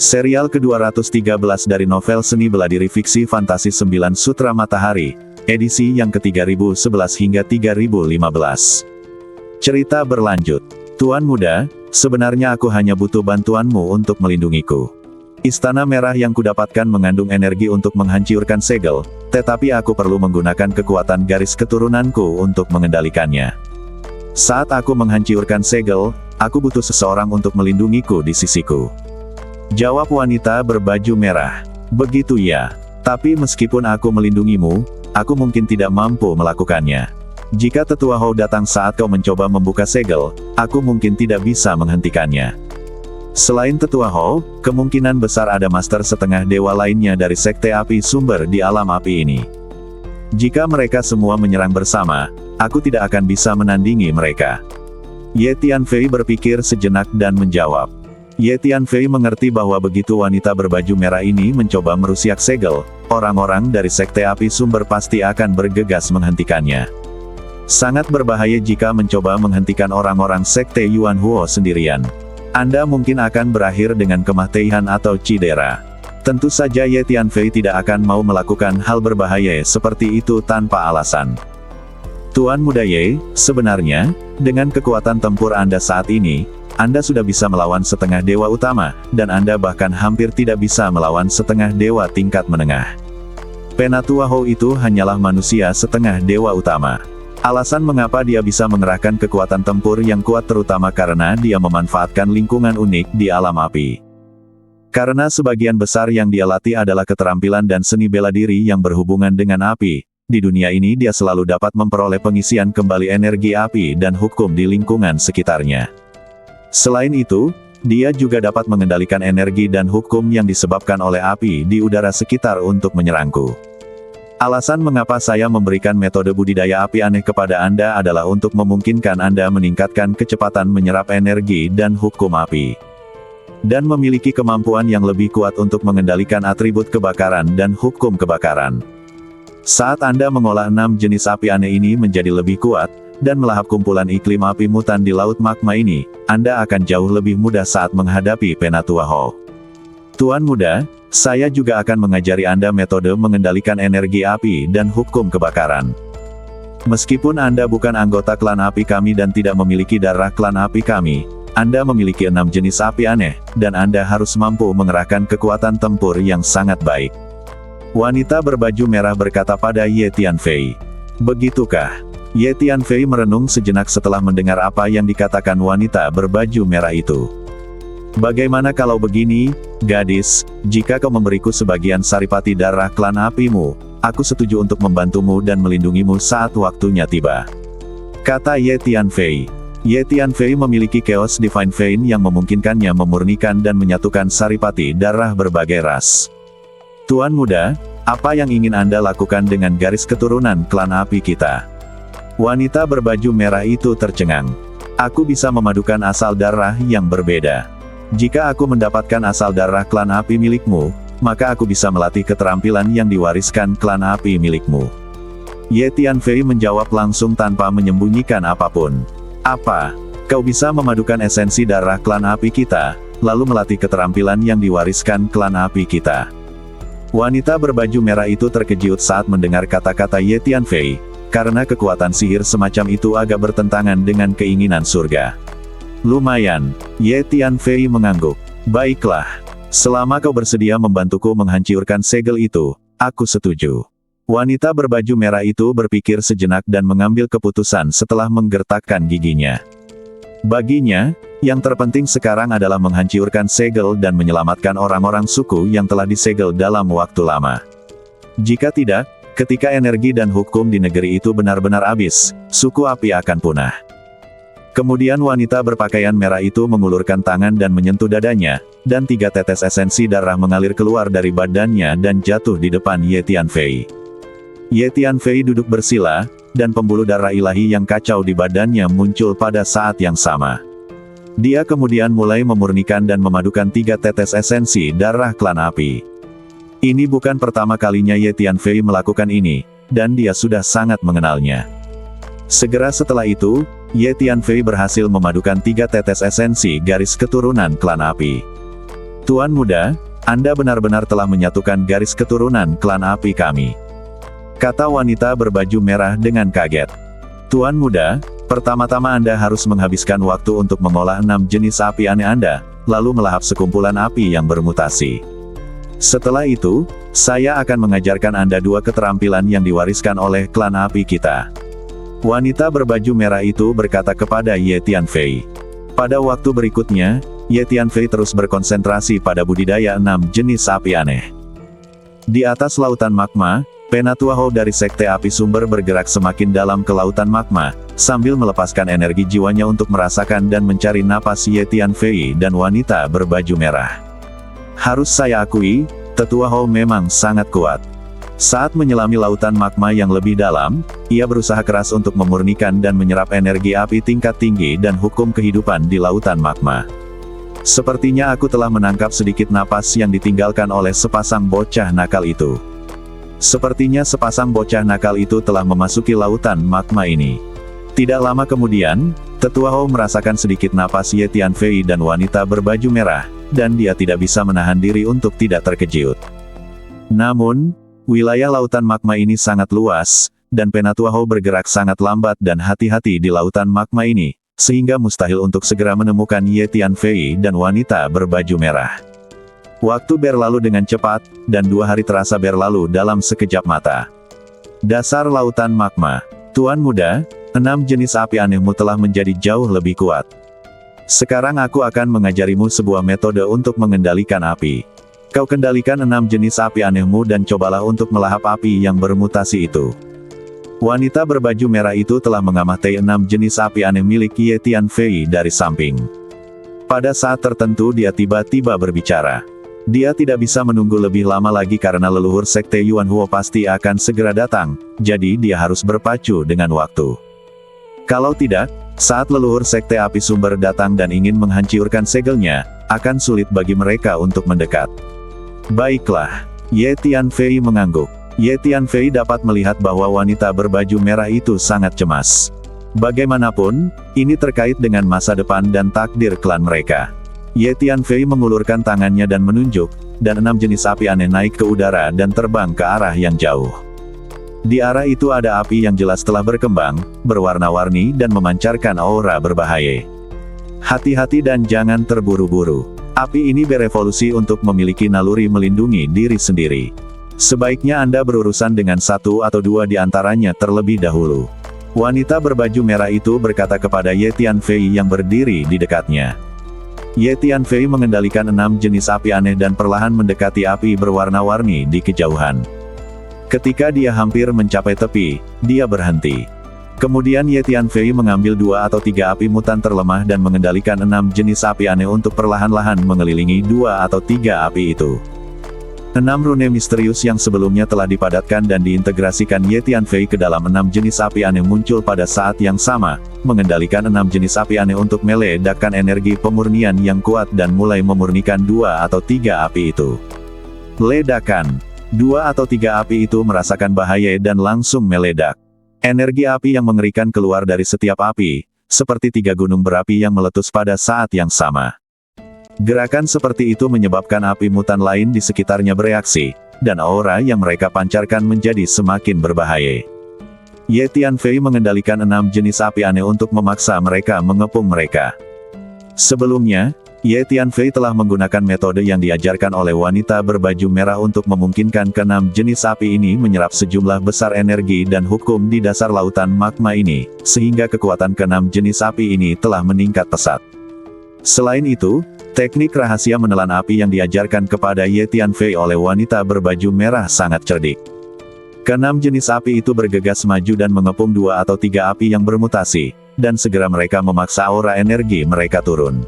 Serial ke-213 dari novel seni bela diri fiksi fantasi 9 Sutra Matahari, edisi yang ke-3011 hingga 3015. Cerita berlanjut. Tuan Muda, sebenarnya aku hanya butuh bantuanmu untuk melindungiku. Istana Merah yang kudapatkan mengandung energi untuk menghancurkan segel, tetapi aku perlu menggunakan kekuatan garis keturunanku untuk mengendalikannya. Saat aku menghancurkan segel, aku butuh seseorang untuk melindungiku di sisiku. Jawab wanita berbaju merah. Begitu ya. Tapi meskipun aku melindungimu, aku mungkin tidak mampu melakukannya. Jika Tetua Hou datang saat kau mencoba membuka segel, aku mungkin tidak bisa menghentikannya. Selain Tetua Hou, kemungkinan besar ada master setengah dewa lainnya dari sekte api sumber di alam api ini. Jika mereka semua menyerang bersama, aku tidak akan bisa menandingi mereka. Ye Tianfei berpikir sejenak dan menjawab. Ye Tianfei mengerti bahwa begitu wanita berbaju merah ini mencoba merusak segel, orang-orang dari sekte api sumber pasti akan bergegas menghentikannya. Sangat berbahaya jika mencoba menghentikan orang-orang sekte Yuan Huo sendirian. Anda mungkin akan berakhir dengan kematian atau cedera. Tentu saja Ye Tianfei tidak akan mau melakukan hal berbahaya seperti itu tanpa alasan. Tuan Muda Ye, sebenarnya, dengan kekuatan tempur Anda saat ini, Anda sudah bisa melawan setengah dewa utama, dan Anda bahkan hampir tidak bisa melawan setengah dewa tingkat menengah. Penatua Hou itu hanyalah manusia setengah dewa utama. Alasan mengapa dia bisa mengerahkan kekuatan tempur yang kuat terutama karena dia memanfaatkan lingkungan unik di alam api. Karena sebagian besar yang dia latih adalah keterampilan dan seni bela diri yang berhubungan dengan api, di dunia ini dia selalu dapat memperoleh pengisian kembali energi api dan hukum di lingkungan sekitarnya. Selain itu, dia juga dapat mengendalikan energi dan hukum yang disebabkan oleh api di udara sekitar untuk menyerangku. Alasan mengapa saya memberikan metode budidaya api aneh kepada Anda adalah untuk memungkinkan Anda meningkatkan kecepatan menyerap energi dan hukum api. Dan memiliki kemampuan yang lebih kuat untuk mengendalikan atribut kebakaran dan hukum kebakaran. Saat Anda mengolah 6 jenis api aneh ini menjadi lebih kuat, dan melahap kumpulan iklim api mutan di laut magma ini, Anda akan jauh lebih mudah saat menghadapi Penatua Hou. Tuan Muda, saya juga akan mengajari Anda metode mengendalikan energi api dan hukum kebakaran. Meskipun Anda bukan anggota klan api kami dan tidak memiliki darah klan api kami, Anda memiliki 6 jenis api aneh, dan Anda harus mampu mengerahkan kekuatan tempur yang sangat baik. Wanita berbaju merah berkata pada Ye Tianfei. Begitukah? Ye Tianfei merenung sejenak setelah mendengar apa yang dikatakan wanita berbaju merah itu. Bagaimana kalau begini, gadis, jika kau memberiku sebagian saripati darah klan apimu, aku setuju untuk membantumu dan melindungimu saat waktunya tiba. Kata Ye Tianfei. Ye Tianfei memiliki Chaos Divine Vein yang memungkinkannya memurnikan dan menyatukan saripati darah berbagai ras. Tuan Muda, apa yang ingin Anda lakukan dengan garis keturunan klan api kita? Wanita berbaju merah itu tercengang. Aku bisa memadukan asal darah yang berbeda. Jika aku mendapatkan asal darah klan api milikmu, maka aku bisa melatih keterampilan yang diwariskan klan api milikmu. Ye Tianfei menjawab langsung tanpa menyembunyikan apapun. Apa? Kau bisa memadukan esensi darah klan api kita, lalu melatih keterampilan yang diwariskan klan api kita. Wanita berbaju merah itu terkejut saat mendengar kata-kata Ye Tianfei, karena kekuatan sihir semacam itu agak bertentangan dengan keinginan surga. Lumayan, Ye Tianfei mengangguk. Baiklah, selama kau bersedia membantuku menghancurkan segel itu, aku setuju. Wanita berbaju merah itu berpikir sejenak dan mengambil keputusan setelah menggertakkan giginya. Baginya, yang terpenting sekarang adalah menghancurkan segel dan menyelamatkan orang-orang suku yang telah disegel dalam waktu lama. Jika tidak, ketika energi dan hukum di negeri itu benar-benar habis, suku api akan punah. Kemudian wanita berpakaian merah itu mengulurkan tangan dan menyentuh dadanya, dan 3 tetes esensi darah mengalir keluar dari badannya dan jatuh di depan Ye Tianfei. Ye Tianfei duduk bersila, dan pembuluh darah ilahi yang kacau di badannya muncul pada saat yang sama. Dia kemudian mulai memurnikan dan memadukan 3 tetes esensi darah klan api. Ini bukan pertama kalinya Ye Tianfei melakukan ini, dan dia sudah sangat mengenalnya. Segera setelah itu, Ye Tianfei berhasil memadukan 3 tetes esensi garis keturunan klan api. Tuan Muda, Anda benar-benar telah menyatukan garis keturunan klan api kami. Kata wanita berbaju merah dengan kaget. Tuan Muda, pertama-tama Anda harus menghabiskan waktu untuk mengolah 6 jenis api aneh Anda, lalu melahap sekumpulan api yang bermutasi. Setelah itu, saya akan mengajarkan Anda 2 keterampilan yang diwariskan oleh klan api kita. Wanita berbaju merah itu berkata kepada Ye Tianfei. Pada waktu berikutnya, Ye Tianfei terus berkonsentrasi pada budidaya 6 jenis api aneh. Di atas lautan magma, Penatua Hou dari Sekte Api Sumber bergerak semakin dalam ke lautan magma, sambil melepaskan energi jiwanya untuk merasakan dan mencari napas Ye Tianfei dan wanita berbaju merah. Harus saya akui, Tetua Hou memang sangat kuat. Saat menyelami lautan magma yang lebih dalam, ia berusaha keras untuk memurnikan dan menyerap energi api tingkat tinggi dan hukum kehidupan di lautan magma. Sepertinya aku telah menangkap sedikit napas yang ditinggalkan oleh sepasang bocah nakal itu. Sepertinya sepasang bocah nakal itu telah memasuki lautan magma ini. Tidak lama kemudian, Tetua Hou merasakan sedikit napas Ye Tianfei dan wanita berbaju merah, dan dia tidak bisa menahan diri untuk tidak terkejut. Namun, wilayah lautan magma ini sangat luas, dan Penatua Hou bergerak sangat lambat dan hati-hati di lautan magma ini, sehingga mustahil untuk segera menemukan Ye Tianfei dan wanita berbaju merah. Waktu berlalu dengan cepat, dan 2 hari terasa berlalu dalam sekejap mata. Dasar lautan magma. Tuan Muda, 6 jenis api anehmu telah menjadi jauh lebih kuat. Sekarang aku akan mengajarimu sebuah metode untuk mengendalikan api. Kau kendalikan 6 jenis api anehmu dan cobalah untuk melahap api yang bermutasi itu. Wanita berbaju merah itu telah mengamati 6 jenis api aneh milik Ye Tianfei dari samping. Pada saat tertentu dia tiba-tiba berbicara. Dia tidak bisa menunggu lebih lama lagi karena leluhur Sekte Yuan Huo pasti akan segera datang, jadi dia harus berpacu dengan waktu. Kalau tidak, saat leluhur Sekte Api Sumber datang dan ingin menghancurkan segelnya, akan sulit bagi mereka untuk mendekat. Baiklah, Ye Tianfei mengangguk. Ye Tianfei dapat melihat bahwa wanita berbaju merah itu sangat cemas. Bagaimanapun, ini terkait dengan masa depan dan takdir klan mereka. Ye Tianfei mengulurkan tangannya dan menunjuk, dan 6 jenis api aneh naik ke udara dan terbang ke arah yang jauh. Di arah itu ada api yang jelas telah berkembang, berwarna-warni dan memancarkan aura berbahaya. Hati-hati dan jangan terburu-buru. Api ini berevolusi untuk memiliki naluri melindungi diri sendiri. Sebaiknya Anda berurusan dengan 1 atau 2 di antaranya terlebih dahulu. Wanita berbaju merah itu berkata kepada Ye Tianfei yang berdiri di dekatnya. Ye Tianfei mengendalikan 6 jenis api aneh dan perlahan mendekati api berwarna-warni di kejauhan. Ketika dia hampir mencapai tepi, dia berhenti. Kemudian Ye Tianfei mengambil 2 atau 3 api mutan terlemah dan mengendalikan 6 jenis api aneh untuk perlahan-lahan mengelilingi 2 atau 3 api itu. 6 rune misterius yang sebelumnya telah dipadatkan dan diintegrasikan Ye Tianfei ke dalam 6 jenis api aneh muncul pada saat yang sama, mengendalikan 6 jenis api aneh untuk meledakkan energi pemurnian yang kuat dan mulai memurnikan 2 atau 3 api itu. Ledakan. 2 atau 3 api itu merasakan bahaya dan langsung meledak. Energi api yang mengerikan keluar dari setiap api, seperti 3 gunung berapi yang meletus pada saat yang sama. Gerakan seperti itu menyebabkan api mutan lain di sekitarnya bereaksi, dan aura yang mereka pancarkan menjadi semakin berbahaya. Ye Tianfei mengendalikan 6 jenis api aneh untuk memaksa mereka mengepung mereka. Sebelumnya, Ye Tianfei telah menggunakan metode yang diajarkan oleh wanita berbaju merah untuk memungkinkan ke-6 jenis api ini menyerap sejumlah besar energi dan hukum di dasar lautan magma ini, sehingga kekuatan ke-6 jenis api ini telah meningkat pesat. Selain itu, teknik rahasia menelan api yang diajarkan kepada Ye Tianfei oleh wanita berbaju merah sangat cerdik. Ke-6 jenis api itu bergegas maju dan mengepung 2 atau 3 api yang bermutasi, dan segera mereka memaksa aura energi mereka turun.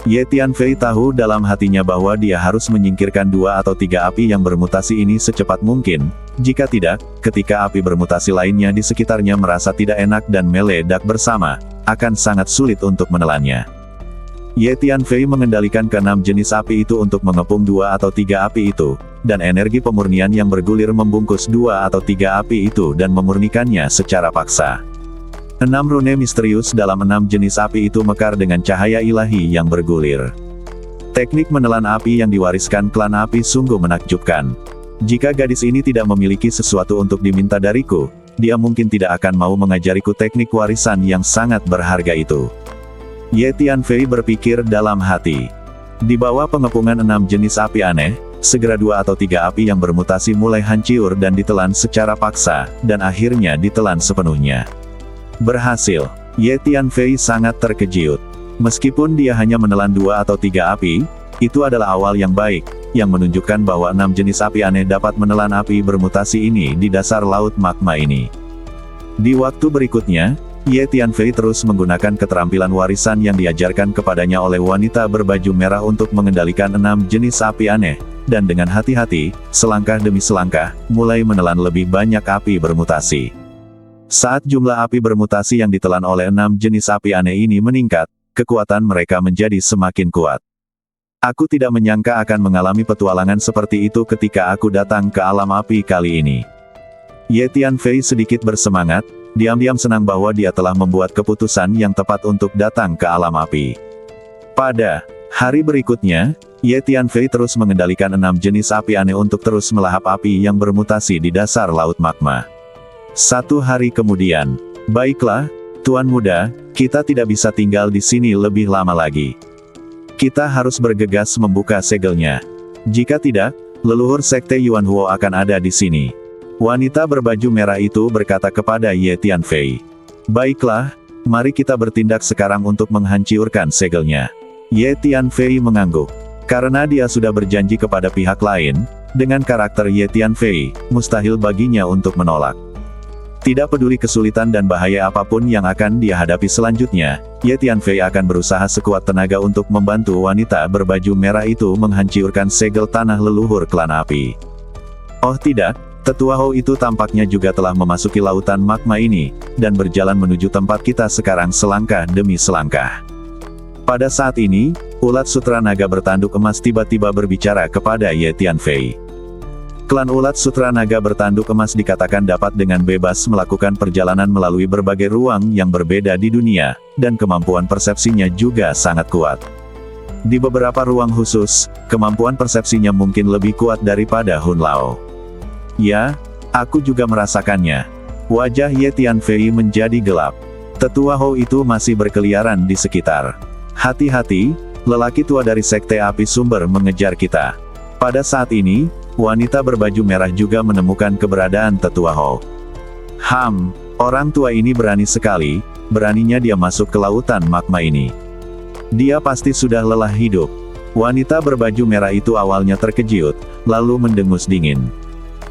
Ye Tianfei tahu dalam hatinya bahwa dia harus menyingkirkan 2 atau 3 api yang bermutasi ini secepat mungkin, jika tidak, ketika api bermutasi lainnya di sekitarnya merasa tidak enak dan meledak bersama, akan sangat sulit untuk menelannya. Ye Tianfei mengendalikan ke-6 jenis api itu untuk mengepung 2 atau 3 api itu, dan energi pemurnian yang bergulir membungkus 2 atau 3 api itu dan memurnikannya secara paksa. 6 rune misterius dalam 6 jenis api itu mekar dengan cahaya ilahi yang bergulir. Teknik menelan api yang diwariskan klan api sungguh menakjubkan. Jika gadis ini tidak memiliki sesuatu untuk diminta dariku, dia mungkin tidak akan mau mengajariku teknik warisan yang sangat berharga itu. Ye Tianfei berpikir dalam hati. Di bawah pengepungan 6 jenis api aneh, segera 2 atau 3 api yang bermutasi mulai hancur dan ditelan secara paksa, dan akhirnya ditelan sepenuhnya. Berhasil. Ye Tianfei sangat terkejut. Meskipun dia hanya menelan 2 atau 3 api, itu adalah awal yang baik, yang menunjukkan bahwa 6 jenis api aneh dapat menelan api bermutasi ini di dasar laut magma ini. Di waktu berikutnya, Ye Tianfei terus menggunakan keterampilan warisan yang diajarkan kepadanya oleh wanita berbaju merah untuk mengendalikan 6 jenis api aneh, dan dengan hati-hati, selangkah demi selangkah, mulai menelan lebih banyak api bermutasi. Saat jumlah api bermutasi yang ditelan oleh 6 jenis api aneh ini meningkat, kekuatan mereka menjadi semakin kuat. Aku tidak menyangka akan mengalami petualangan seperti itu ketika aku datang ke alam api kali ini. Ye Tianfei sedikit bersemangat, diam-diam senang bahwa dia telah membuat keputusan yang tepat untuk datang ke alam api. Pada hari berikutnya, Ye Tianfei terus mengendalikan 6 jenis api aneh untuk terus melahap api yang bermutasi di dasar laut magma. 1 hari kemudian, baiklah, Tuan Muda, kita tidak bisa tinggal di sini lebih lama lagi. Kita harus bergegas membuka segelnya. Jika tidak, leluhur sekte Yuan Huo akan ada di sini. Wanita berbaju merah itu berkata kepada Ye Tianfei. Baiklah, mari kita bertindak sekarang untuk menghancurkan segelnya. Ye Tianfei mengangguk. Karena dia sudah berjanji kepada pihak lain, dengan karakter Ye Tianfei, mustahil baginya untuk menolak. Tidak peduli kesulitan dan bahaya apapun yang akan dia hadapi selanjutnya, Ye Tianfei akan berusaha sekuat tenaga untuk membantu wanita berbaju merah itu menghancurkan segel tanah leluhur klan api. Oh tidak, tetua Hou itu tampaknya juga telah memasuki lautan magma ini, dan berjalan menuju tempat kita sekarang selangkah demi selangkah. Pada saat ini, ulat sutra naga bertanduk emas tiba-tiba berbicara kepada Ye Tianfei. Klan ulat sutra naga bertanduk emas dikatakan dapat dengan bebas melakukan perjalanan melalui berbagai ruang yang berbeda di dunia, dan kemampuan persepsinya juga sangat kuat. Di beberapa ruang khusus, kemampuan persepsinya mungkin lebih kuat daripada Hun Lao. Ya, aku juga merasakannya. Wajah Ye Tianfei menjadi gelap. Tetua Hou itu masih berkeliaran di sekitar. Hati-hati, lelaki tua dari sekte api sumber mengejar kita. Pada saat ini, wanita berbaju merah juga menemukan keberadaan tetua Hou. Orang tua ini berani sekali, beraninya dia masuk ke lautan magma ini. Dia pasti sudah lelah hidup. Wanita berbaju merah itu awalnya terkejut, lalu mendengus dingin.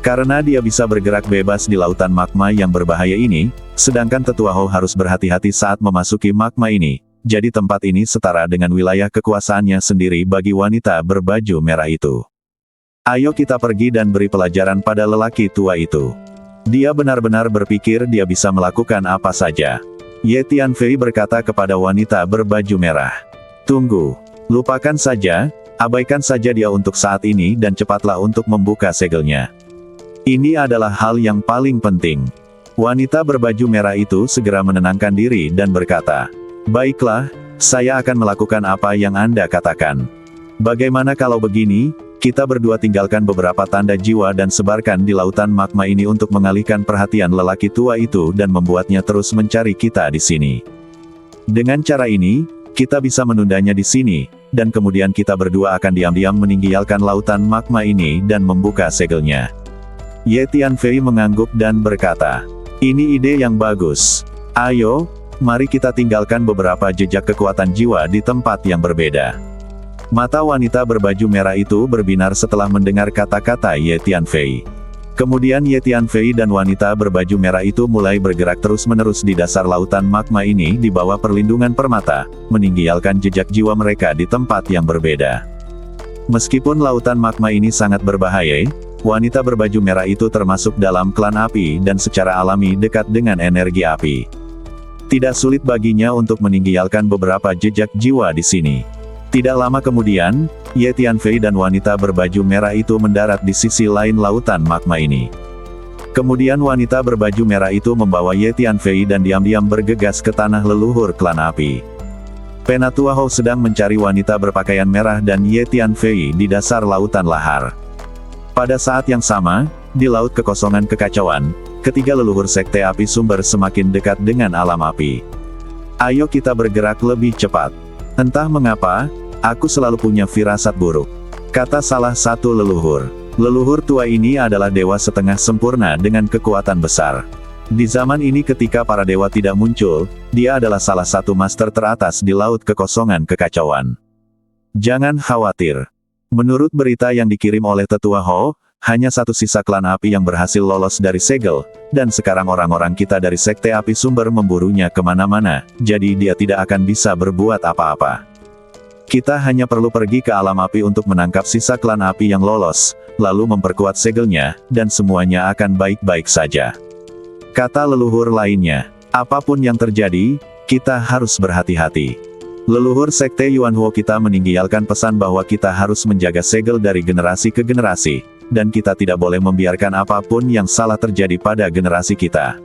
Karena dia bisa bergerak bebas di lautan magma yang berbahaya ini, sedangkan tetua Hou harus berhati-hati saat memasuki magma ini, jadi tempat ini setara dengan wilayah kekuasaannya sendiri bagi wanita berbaju merah itu. Ayo kita pergi dan beri pelajaran pada lelaki tua itu. Dia benar-benar berpikir dia bisa melakukan apa saja. Ye Tianfei berkata kepada wanita berbaju merah. Tunggu. Lupakan saja, abaikan saja dia untuk saat ini dan cepatlah untuk membuka segelnya. Ini adalah hal yang paling penting. Wanita berbaju merah itu segera menenangkan diri dan berkata, baiklah, saya akan melakukan apa yang Anda katakan. Bagaimana kalau begini? Kita berdua tinggalkan beberapa tanda jiwa dan sebarkan di lautan magma ini untuk mengalihkan perhatian lelaki tua itu dan membuatnya terus mencari kita di sini. Dengan cara ini, kita bisa menundanya di sini, dan kemudian kita berdua akan diam-diam meninggalkan lautan magma ini dan membuka segelnya. Ye Tianfei mengangguk dan berkata, ini ide yang bagus. Ayo, mari kita tinggalkan beberapa jejak kekuatan jiwa di tempat yang berbeda. Mata wanita berbaju merah itu berbinar setelah mendengar kata-kata Ye Tianfei. Kemudian Ye Tianfei dan wanita berbaju merah itu mulai bergerak terus-menerus di dasar lautan magma ini di bawah perlindungan permata, meninggalkan jejak jiwa mereka di tempat yang berbeda. Meskipun lautan magma ini sangat berbahaya, wanita berbaju merah itu termasuk dalam klan api dan secara alami dekat dengan energi api. Tidak sulit baginya untuk meninggalkan beberapa jejak jiwa di sini. Tidak lama kemudian, Ye Tianfei dan wanita berbaju merah itu mendarat di sisi lain lautan magma ini. Kemudian wanita berbaju merah itu membawa Ye Tianfei dan diam-diam bergegas ke tanah leluhur klan api. Penatua Hou sedang mencari wanita berpakaian merah dan Ye Tianfei di dasar lautan lahar. Pada saat yang sama, di laut kekosongan kekacauan, ketiga leluhur sekte api sumber semakin dekat dengan alam api. Ayo kita bergerak lebih cepat. Entah mengapa, aku selalu punya firasat buruk, kata salah satu leluhur. Leluhur tua ini adalah dewa setengah sempurna dengan kekuatan besar. Di zaman ini ketika para dewa tidak muncul, dia adalah salah satu master teratas di laut kekosongan kekacauan. Jangan khawatir. Menurut berita yang dikirim oleh Tetua Hou, hanya satu sisa klan api yang berhasil lolos dari segel, dan sekarang orang-orang kita dari sekte api sumber memburunya kemana-mana, jadi dia tidak akan bisa berbuat apa-apa. Kita hanya perlu pergi ke alam api untuk menangkap sisa klan api yang lolos, lalu memperkuat segelnya, dan semuanya akan baik-baik saja. Kata leluhur lainnya, apapun yang terjadi, kita harus berhati-hati. Leluhur sekte Yuanhuo kita meninggalkan pesan bahwa kita harus menjaga segel dari generasi ke generasi, dan kita tidak boleh membiarkan apapun yang salah terjadi pada generasi kita.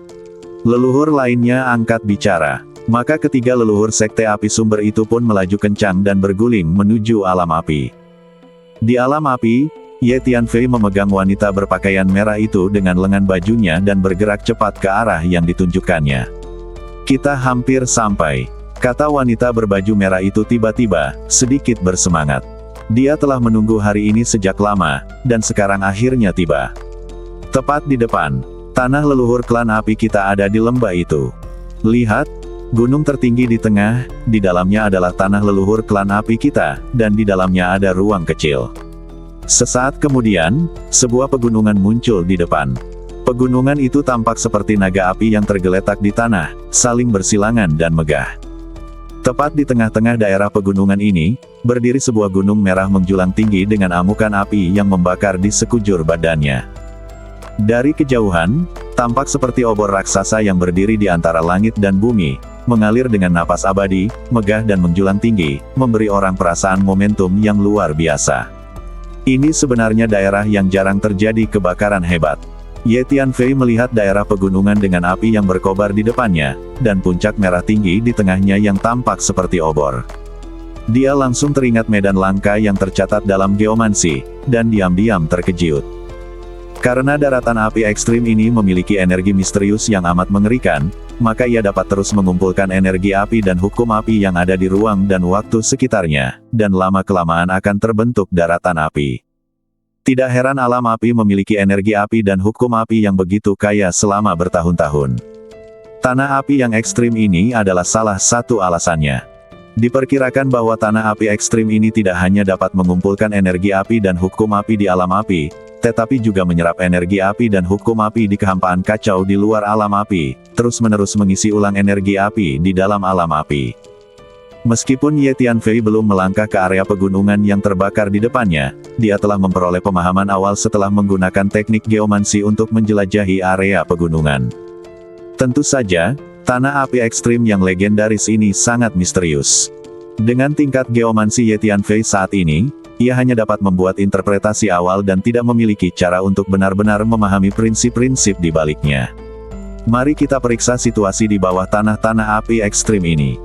Leluhur lainnya angkat bicara. Maka ketiga leluhur sekte api sumber itu pun melaju kencang dan berguling menuju alam api. Di alam api, Ye Tianfei memegang wanita berpakaian merah itu dengan lengan bajunya dan bergerak cepat ke arah yang ditunjukkannya. Kita hampir sampai, kata wanita berbaju merah itu tiba-tiba, sedikit bersemangat. Dia telah menunggu hari ini sejak lama, dan sekarang akhirnya tiba. Tepat di depan, tanah leluhur klan api kita ada di lembah itu. Lihat, gunung tertinggi di tengah, di dalamnya adalah tanah leluhur klan api kita, dan di dalamnya ada ruang kecil. Sesaat kemudian, sebuah pegunungan muncul di depan. Pegunungan itu tampak seperti naga api yang tergeletak di tanah, saling bersilangan dan megah. Tepat di tengah-tengah daerah pegunungan ini, berdiri sebuah gunung merah menjulang tinggi dengan amukan api yang membakar di sekujur badannya. Dari kejauhan, tampak seperti obor raksasa yang berdiri di antara langit dan bumi, mengalir dengan napas abadi, megah dan menjulang tinggi, memberi orang perasaan momentum yang luar biasa. Ini sebenarnya daerah yang jarang terjadi kebakaran hebat. Ye Tianfei melihat daerah pegunungan dengan api yang berkobar di depannya, dan puncak merah tinggi di tengahnya yang tampak seperti obor. Dia langsung teringat medan langka yang tercatat dalam geomansi, dan diam-diam terkejut. Karena daratan api ekstrim ini memiliki energi misterius yang amat mengerikan, maka ia dapat terus mengumpulkan energi api dan hukum api yang ada di ruang dan waktu sekitarnya, dan lama-kelamaan akan terbentuk daratan api. Tidak heran alam api memiliki energi api dan hukum api yang begitu kaya selama bertahun-tahun. Tanah api yang ekstrim ini adalah salah satu alasannya. Diperkirakan bahwa tanah api ekstrim ini tidak hanya dapat mengumpulkan energi api dan hukum api di alam api, tetapi juga menyerap energi api dan hukum api di kehampaan kacau di luar alam api, terus-menerus mengisi ulang energi api di dalam alam api. Meskipun Ye Tianfei belum melangkah ke area pegunungan yang terbakar di depannya, dia telah memperoleh pemahaman awal setelah menggunakan teknik geomansi untuk menjelajahi area pegunungan. Tentu saja, tanah api ekstrim yang legendaris ini sangat misterius. Dengan tingkat geomansi Ye Tianfei saat ini, ia hanya dapat membuat interpretasi awal dan tidak memiliki cara untuk benar-benar memahami prinsip-prinsip di baliknya. Mari kita periksa situasi di bawah tanah api ekstrim ini.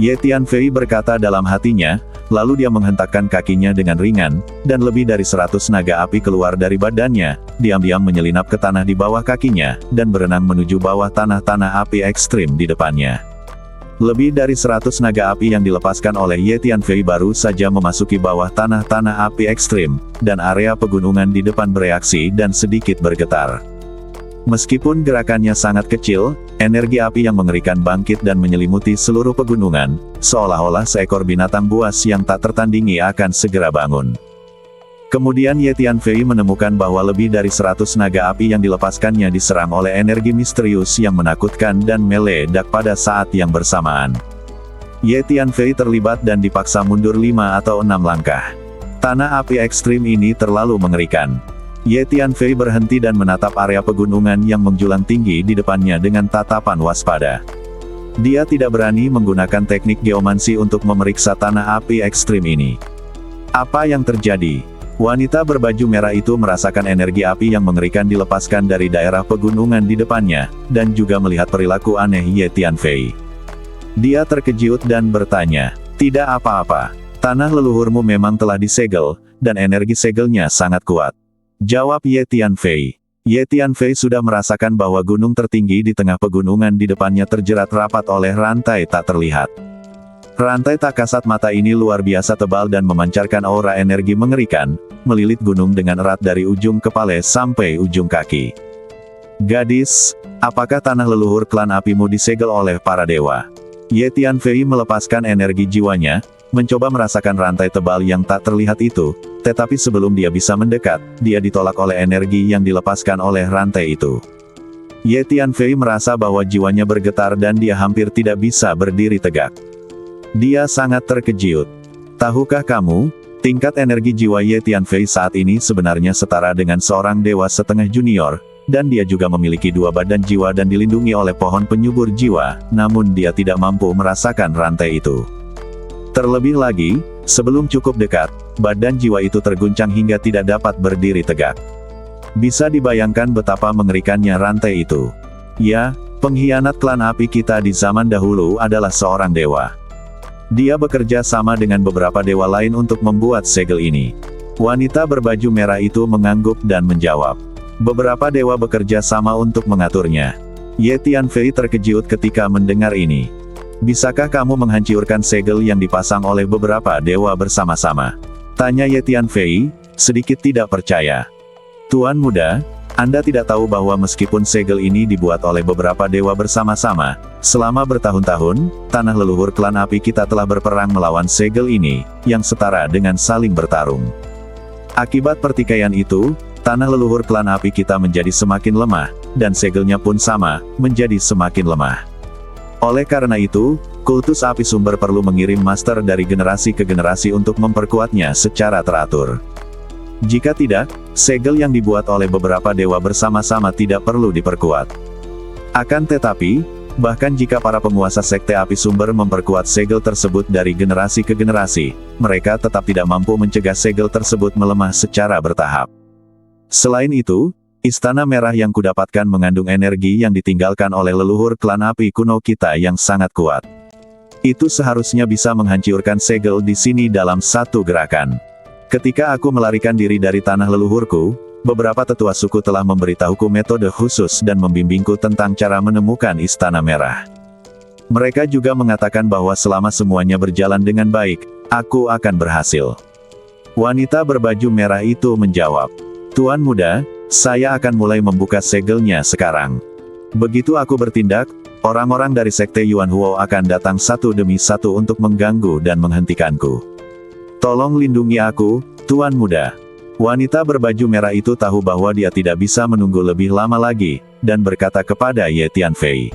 Ye Tianfei berkata dalam hatinya, lalu dia menghentakkan kakinya dengan ringan, dan lebih dari 100 naga api keluar dari badannya, diam-diam menyelinap ke tanah di bawah kakinya, dan berenang menuju bawah tanah api ekstrim di depannya. Lebih dari 100 naga api yang dilepaskan oleh Ye Tianfei baru saja memasuki bawah tanah api ekstrim, dan area pegunungan di depan bereaksi dan sedikit bergetar. Meskipun gerakannya sangat kecil, energi api yang mengerikan bangkit dan menyelimuti seluruh pegunungan, seolah-olah seekor binatang buas yang tak tertandingi akan segera bangun. Kemudian Ye Tianfei menemukan bahwa lebih dari 100 naga api yang dilepaskannya diserang oleh energi misterius yang menakutkan dan meledak pada saat yang bersamaan. Ye Tianfei terlibat dan dipaksa mundur 5 atau 6 langkah. Tanah api ekstrim ini terlalu mengerikan. Ye Tianfei berhenti dan menatap area pegunungan yang menjulang tinggi di depannya dengan tatapan waspada. Dia tidak berani menggunakan teknik geomansi untuk memeriksa tanah api ekstrim ini. Apa yang terjadi? Wanita berbaju merah itu merasakan energi api yang mengerikan dilepaskan dari daerah pegunungan di depannya, dan juga melihat perilaku aneh Ye Tianfei. Dia terkejut dan bertanya, Tidak apa-apa. Tanah leluhurmu memang telah disegel, dan energi segelnya sangat kuat. Jawab Ye Tianfei. Ye Tianfei sudah merasakan bahwa gunung tertinggi di tengah pegunungan di depannya terjerat rapat oleh rantai tak terlihat. Rantai tak kasat mata ini luar biasa tebal dan memancarkan aura energi mengerikan, melilit gunung dengan erat dari ujung kepala sampai ujung kaki. Gadis, apakah tanah leluhur klan apimu disegel oleh para dewa? Ye Tianfei melepaskan energi jiwanya, mencoba merasakan rantai tebal yang tak terlihat itu, tetapi sebelum dia bisa mendekat, dia ditolak oleh energi yang dilepaskan oleh rantai itu. Ye Tianfei merasa bahwa jiwanya bergetar dan dia hampir tidak bisa berdiri tegak. Dia sangat terkejut. Tahukah kamu, tingkat energi jiwa Ye Tianfei saat ini sebenarnya setara dengan seorang dewa setengah junior, dan dia juga memiliki 2 badan jiwa dan dilindungi oleh pohon penyubur jiwa, namun dia tidak mampu merasakan rantai itu. Terlebih lagi, sebelum cukup dekat, badan jiwa itu terguncang hingga tidak dapat berdiri tegak. Bisa dibayangkan betapa mengerikannya rantai itu. Ya, pengkhianat klan api kita di zaman dahulu adalah seorang dewa. Dia bekerja sama dengan beberapa dewa lain untuk membuat segel ini. Wanita berbaju merah itu mengangguk dan menjawab. Beberapa dewa bekerja sama untuk mengaturnya. Ye Tianfei terkejut ketika mendengar ini. Bisakah kamu menghancurkan segel yang dipasang oleh beberapa dewa bersama-sama? Tanya Ye Tianfei, sedikit tidak percaya. Tuan muda, Anda tidak tahu bahwa meskipun segel ini dibuat oleh beberapa dewa bersama-sama, selama bertahun-tahun, tanah leluhur klan api kita telah berperang melawan segel ini, yang setara dengan saling bertarung. Akibat pertikaian itu, tanah leluhur klan api kita menjadi semakin lemah, dan segelnya pun sama, menjadi semakin lemah. Oleh karena itu, kultus api sumber perlu mengirim master dari generasi ke generasi untuk memperkuatnya secara teratur. Jika tidak, segel yang dibuat oleh beberapa dewa bersama-sama tidak perlu diperkuat. Akan tetapi, bahkan jika para penguasa sekte api sumber memperkuat segel tersebut dari generasi ke generasi, mereka tetap tidak mampu mencegah segel tersebut melemah secara bertahap. Selain itu, Istana Merah yang kudapatkan mengandung energi yang ditinggalkan oleh leluhur klan api kuno kita yang sangat kuat. Itu seharusnya bisa menghancurkan segel di sini dalam satu gerakan. Ketika aku melarikan diri dari tanah leluhurku, beberapa tetua suku telah memberitahuku metode khusus dan membimbingku tentang cara menemukan Istana Merah. Mereka juga mengatakan bahwa selama semuanya berjalan dengan baik, aku akan berhasil. Wanita berbaju merah itu menjawab, Tuan muda, saya akan mulai membuka segelnya sekarang. Begitu aku bertindak, orang-orang dari sekte Yuan Huo akan datang satu demi satu untuk mengganggu dan menghentikanku. Tolong lindungi aku, Tuan muda. Wanita berbaju merah itu tahu bahwa dia tidak bisa menunggu lebih lama lagi, dan berkata kepada Ye Tianfei.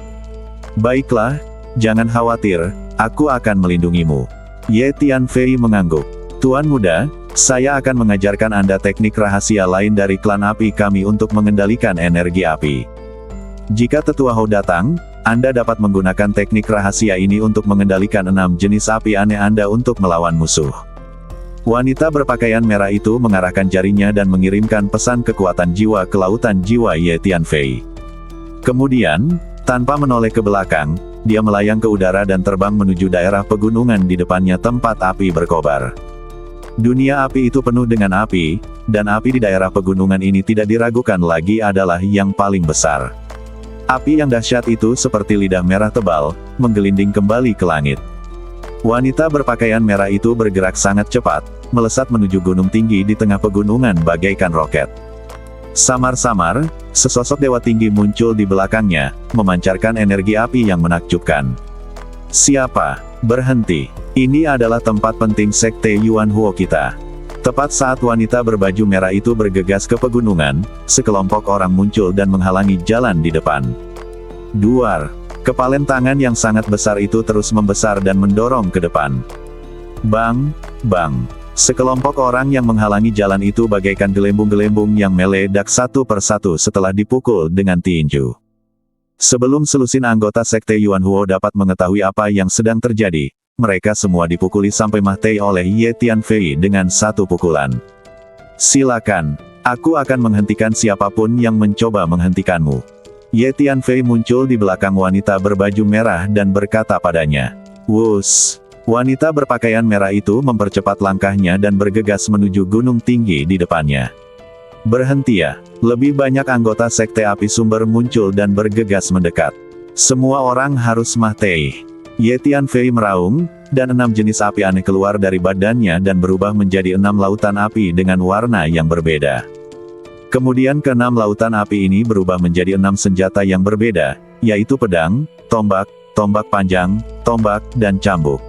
Baiklah, jangan khawatir, aku akan melindungimu. Ye Tianfei mengangguk. Tuan muda, saya akan mengajarkan Anda teknik rahasia lain dari klan api kami untuk mengendalikan energi api. Jika tetua Hou datang, Anda dapat menggunakan teknik rahasia ini untuk mengendalikan 6 jenis api aneh Anda untuk melawan musuh. Wanita berpakaian merah itu mengarahkan jarinya dan mengirimkan pesan kekuatan jiwa ke lautan jiwa Ye Tianfei. Kemudian, tanpa menoleh ke belakang, dia melayang ke udara dan terbang menuju daerah pegunungan di depannya tempat api berkobar. Dunia api itu penuh dengan api, dan api di daerah pegunungan ini tidak diragukan lagi adalah yang paling besar. Api yang dahsyat itu seperti lidah merah tebal, menggelinding kembali ke langit. Wanita berpakaian merah itu bergerak sangat cepat, melesat menuju gunung tinggi di tengah pegunungan bagaikan roket. Samar-samar, sesosok dewa tinggi muncul di belakangnya, memancarkan energi api yang menakjubkan. Siapa? Berhenti. Ini adalah tempat penting sekte Yuan Huo kita. Tepat saat wanita berbaju merah itu bergegas ke pegunungan, sekelompok orang muncul dan menghalangi jalan di depan. Duar. Kepalan tangan yang sangat besar itu terus membesar dan mendorong ke depan. Bang, bang. Sekelompok orang yang menghalangi jalan itu bagaikan gelembung-gelembung yang meledak satu persatu setelah dipukul dengan tinju. Sebelum selusin anggota sekte Yuan Huo dapat mengetahui apa yang sedang terjadi, mereka semua dipukuli sampai mati oleh Ye Tianfei dengan satu pukulan. Silakan, aku akan menghentikan siapapun yang mencoba menghentikanmu. Ye Tianfei muncul di belakang wanita berbaju merah dan berkata padanya, Wus. Wanita berpakaian merah itu mempercepat langkahnya dan bergegas menuju gunung tinggi di depannya. Berhenti ya. Lebih banyak anggota Sekte Api Sumber muncul dan bergegas mendekat. Semua orang harus mati. Ye Tianfei meraung, dan 6 jenis api aneh keluar dari badannya dan berubah menjadi 6 lautan api dengan warna yang berbeda. Kemudian ke-6 lautan api ini berubah menjadi 6 senjata yang berbeda, yaitu pedang, tombak, tombak panjang, tombak, dan cambuk.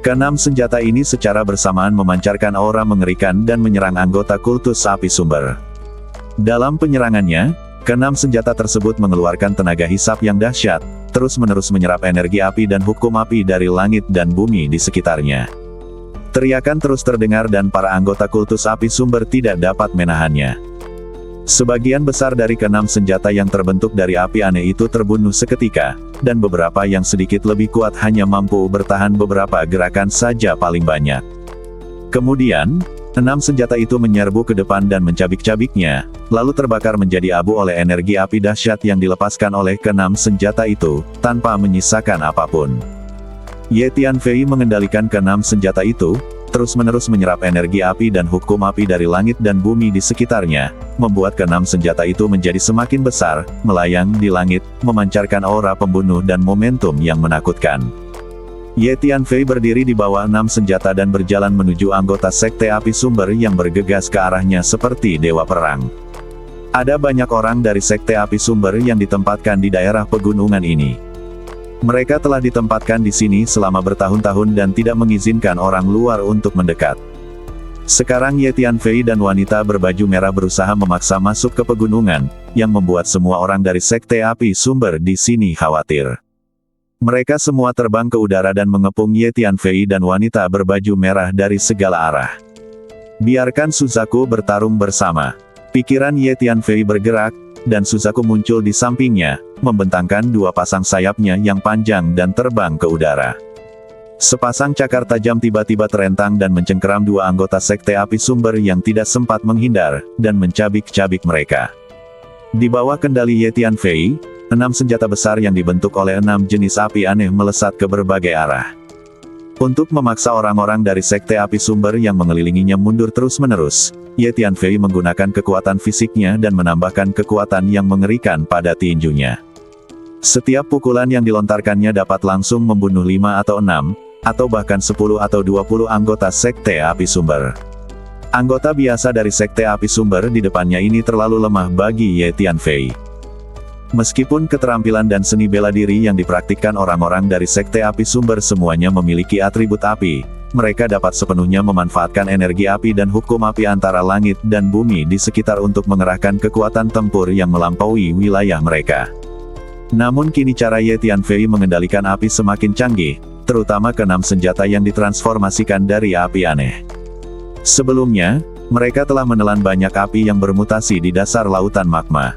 Ke-6 senjata ini secara bersamaan memancarkan aura mengerikan dan menyerang anggota kultus api sumber. Dalam penyerangannya, ke-6 senjata tersebut mengeluarkan tenaga hisap yang dahsyat, terus-menerus menyerap energi api dan hukum api dari langit dan bumi di sekitarnya. Teriakan terus terdengar dan para anggota kultus api sumber tidak dapat menahannya. Sebagian besar dari ke-6 senjata yang terbentuk dari api aneh itu terbunuh seketika, dan beberapa yang sedikit lebih kuat hanya mampu bertahan beberapa gerakan saja paling banyak. Kemudian, 6 senjata itu menyerbu ke depan dan mencabik-cabiknya, lalu terbakar menjadi abu oleh energi api dahsyat yang dilepaskan oleh ke-6 senjata itu, tanpa menyisakan apapun. Ye Tianfei mengendalikan ke-6 senjata itu, terus-menerus menyerap energi api dan hukum api dari langit dan bumi di sekitarnya, membuat ke-6 senjata itu menjadi semakin besar, melayang di langit, memancarkan aura pembunuh dan momentum yang menakutkan. Ye Tianfei berdiri di bawah 6 senjata dan berjalan menuju anggota Sekte Api Sumber yang bergegas ke arahnya seperti dewa perang. Ada banyak orang dari Sekte Api Sumber yang ditempatkan di daerah pegunungan ini. Mereka telah ditempatkan di sini selama bertahun-tahun dan tidak mengizinkan orang luar untuk mendekat. Sekarang Ye Tianfei dan wanita berbaju merah berusaha memaksa masuk ke pegunungan, yang membuat semua orang dari Sekte Api Sumber di sini khawatir. Mereka semua terbang ke udara dan mengepung Ye Tianfei dan wanita berbaju merah dari segala arah. Biarkan Suzaku bertarung bersama. Pikiran Ye Tianfei bergerak, dan Suzaku muncul di sampingnya, membentangkan 2 pasang sayapnya yang panjang dan terbang ke udara. Sepasang cakar tajam tiba-tiba terentang dan mencengkeram 2 anggota Sekte Api Sumber yang tidak sempat menghindar, dan mencabik-cabik mereka. Di bawah kendali Ye Tianfei, 6 senjata besar yang dibentuk oleh 6 jenis api aneh melesat ke berbagai arah. Untuk memaksa orang-orang dari Sekte Api Sumber yang mengelilinginya mundur terus-menerus, Ye Tianfei menggunakan kekuatan fisiknya dan menambahkan kekuatan yang mengerikan pada tinjunya. Setiap pukulan yang dilontarkannya dapat langsung membunuh 5 atau 6, atau bahkan 10 atau 20 anggota Sekte Api Sumber. Anggota biasa dari Sekte Api Sumber di depannya ini terlalu lemah bagi Ye Tianfei. Meskipun keterampilan dan seni bela diri yang dipraktikkan orang-orang dari Sekte Api Sumber semuanya memiliki atribut api, mereka dapat sepenuhnya memanfaatkan energi api dan hukum api antara langit dan bumi di sekitar untuk mengerahkan kekuatan tempur yang melampaui wilayah mereka. Namun kini cara Ye Tianfei mengendalikan api semakin canggih, terutama ke-6 senjata yang ditransformasikan dari api aneh. Sebelumnya, mereka telah menelan banyak api yang bermutasi di dasar lautan magma.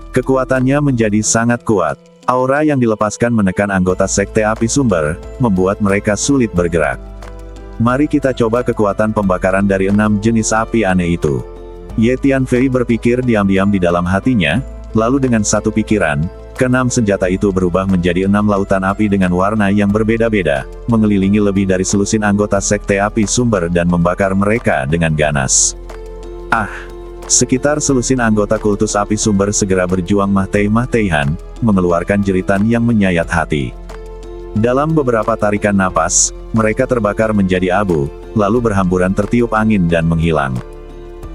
Kekuatannya menjadi sangat kuat. Aura yang dilepaskan menekan anggota Sekte Api Sumber, membuat mereka sulit bergerak. Mari kita coba kekuatan pembakaran dari 6 jenis api aneh itu. Ye Tianfei berpikir diam-diam di dalam hatinya, lalu dengan satu pikiran, ke-6 senjata itu berubah menjadi 6 lautan api dengan warna yang berbeda-beda, mengelilingi lebih dari selusin anggota Sekte Api Sumber dan membakar mereka dengan ganas. Sekitar selusin anggota kultus api sumber segera berjuang mati-matian, mengeluarkan jeritan yang menyayat hati. Dalam beberapa tarikan napas, mereka terbakar menjadi abu, lalu berhamburan tertiup angin dan menghilang.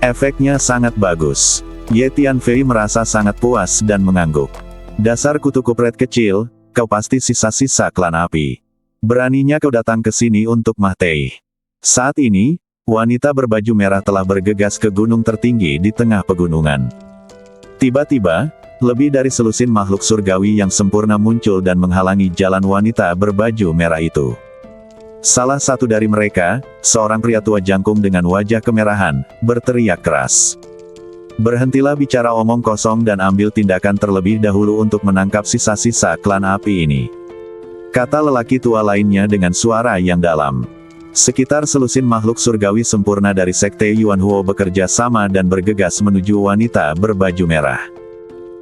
Efeknya sangat bagus. Ye Tianfei merasa sangat puas dan mengangguk. Dasar kutu kupret kecil, kau pasti sisa-sisa klan api. Beraninya kau datang ke sini untuk mati. Saat ini, wanita berbaju merah telah bergegas ke gunung tertinggi di tengah pegunungan. Tiba-tiba, lebih dari selusin makhluk surgawi yang sempurna muncul dan menghalangi jalan wanita berbaju merah itu. Salah satu dari mereka, seorang pria tua jangkung dengan wajah kemerahan, berteriak keras. Berhentilah bicara omong kosong dan ambil tindakan terlebih dahulu untuk menangkap sisa-sisa klan api ini. Kata lelaki tua lainnya dengan suara yang dalam. Sekitar selusin makhluk surgawi sempurna dari Sekte Yuanhuo bekerja sama dan bergegas menuju wanita berbaju merah.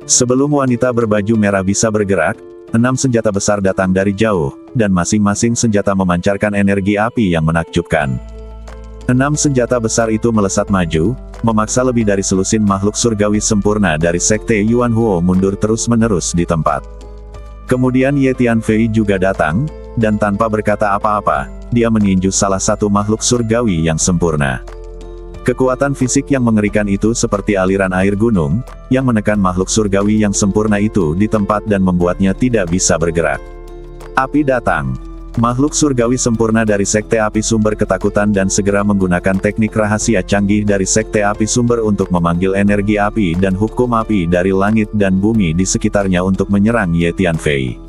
Sebelum wanita berbaju merah bisa bergerak, 6 senjata besar datang dari jauh, dan masing-masing senjata memancarkan energi api yang menakjubkan. 6 senjata besar itu melesat maju, memaksa lebih dari selusin makhluk surgawi sempurna dari Sekte Yuan Huo mundur terus-menerus di tempat. Kemudian Ye Tianfei juga datang, dan tanpa berkata apa-apa, dia meninju salah satu makhluk surgawi yang sempurna. Kekuatan fisik yang mengerikan itu seperti aliran air gunung, yang menekan makhluk surgawi yang sempurna itu di tempat dan membuatnya tidak bisa bergerak. Api datang. Makhluk surgawi sempurna dari Sekte Api Sumber ketakutan dan segera menggunakan teknik rahasia canggih dari Sekte Api Sumber untuk memanggil energi api dan hukum api dari langit dan bumi di sekitarnya untuk menyerang Ye Tianfei.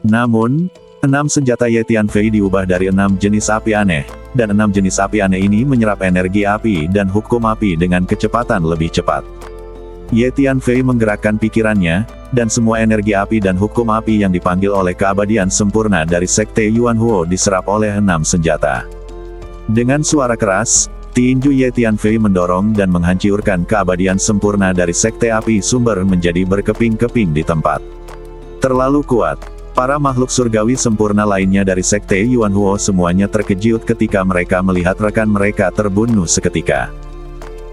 Namun, 6 senjata Ye Tianfei diubah dari 6 jenis api aneh, dan 6 jenis api aneh ini menyerap energi api dan hukum api dengan kecepatan lebih cepat. Ye Tianfei menggerakkan pikirannya, dan semua energi api dan hukum api yang dipanggil oleh keabadian sempurna dari Sekte Yuan Huo diserap oleh 6 senjata. Dengan suara keras, tinju Ye Tianfei mendorong dan menghancurkan keabadian sempurna dari Sekte Api Sumber menjadi berkeping-keping di tempat. Terlalu kuat. Para makhluk surgawi sempurna lainnya dari Sekte Yuan Huo semuanya terkejut ketika mereka melihat rekan mereka terbunuh seketika.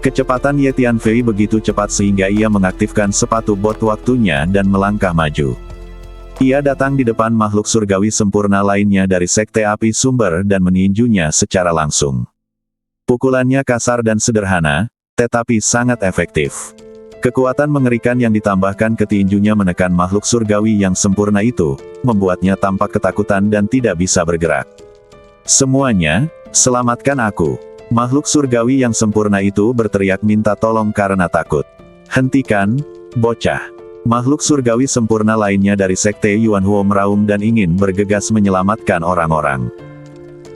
Kecepatan Ye Tianfei begitu cepat sehingga ia mengaktifkan sepatu bot waktunya dan melangkah maju. Ia datang di depan makhluk surgawi sempurna lainnya dari Sekte Api Sumber dan meninjunya secara langsung. Pukulannya kasar dan sederhana, tetapi sangat efektif. Kekuatan mengerikan yang ditambahkan ke tinjunya menekan makhluk surgawi yang sempurna itu, membuatnya tampak ketakutan dan tidak bisa bergerak. Semuanya, selamatkan aku. Makhluk surgawi yang sempurna itu berteriak minta tolong karena takut. Hentikan, bocah. Makhluk surgawi sempurna lainnya dari Sekte Yuan Huo meraung dan ingin bergegas menyelamatkan orang-orang.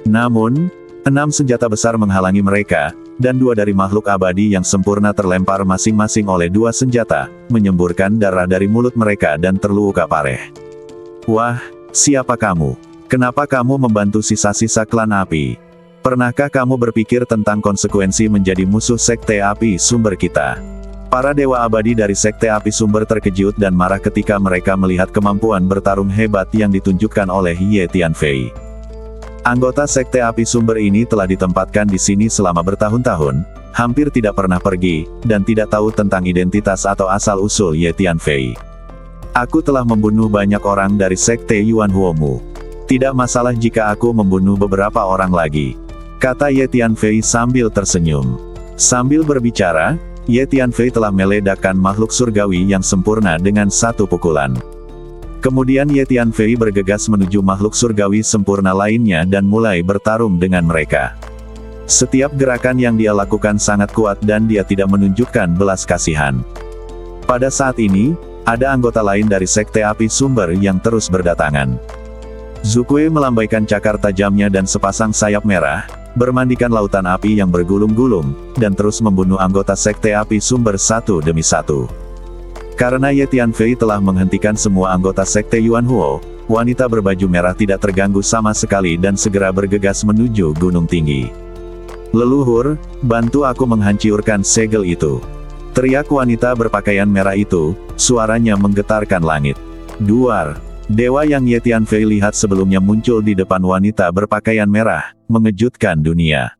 Namun, 6 senjata besar menghalangi mereka, dan 2 dari makhluk abadi yang sempurna terlempar masing-masing oleh 2 senjata, menyemburkan darah dari mulut mereka dan terluka parah. Wah, siapa kamu? Kenapa kamu membantu sisa-sisa klan api? Pernahkah kamu berpikir tentang konsekuensi menjadi musuh Sekte Api Sumber kita? Para dewa abadi dari Sekte Api Sumber terkejut dan marah ketika mereka melihat kemampuan bertarung hebat yang ditunjukkan oleh Ye Tianfei. Anggota Sekte Api Sumber ini telah ditempatkan di sini selama bertahun-tahun, hampir tidak pernah pergi, dan tidak tahu tentang identitas atau asal-usul Ye Tianfei. Aku telah membunuh banyak orang dari Sekte Yuan Huo-mu. Tidak masalah jika aku membunuh beberapa orang lagi, kata Ye Tianfei sambil tersenyum. Sambil berbicara, Ye Tianfei telah meledakkan makhluk surgawi yang sempurna dengan satu pukulan. Kemudian Ye Tianfei bergegas menuju makhluk surgawi sempurna lainnya dan mulai bertarung dengan mereka. Setiap gerakan yang dia lakukan sangat kuat dan dia tidak menunjukkan belas kasihan. Pada saat ini, ada anggota lain dari Sekte Api Sumber yang terus berdatangan. Zukue melambaikan cakar tajamnya dan sepasang sayap merah, bermandikan lautan api yang bergulung-gulung, dan terus membunuh anggota Sekte Api Sumber satu demi satu. Karena Ye Tianfei telah menghentikan semua anggota Sekte Yuan Huo, wanita berbaju merah tidak terganggu sama sekali dan segera bergegas menuju gunung tinggi. Leluhur, bantu aku menghancurkan segel itu. Teriak wanita berpakaian merah itu, suaranya menggetarkan langit. Duar, dewa yang Ye Tianfei lihat sebelumnya muncul di depan wanita berpakaian merah, mengejutkan dunia.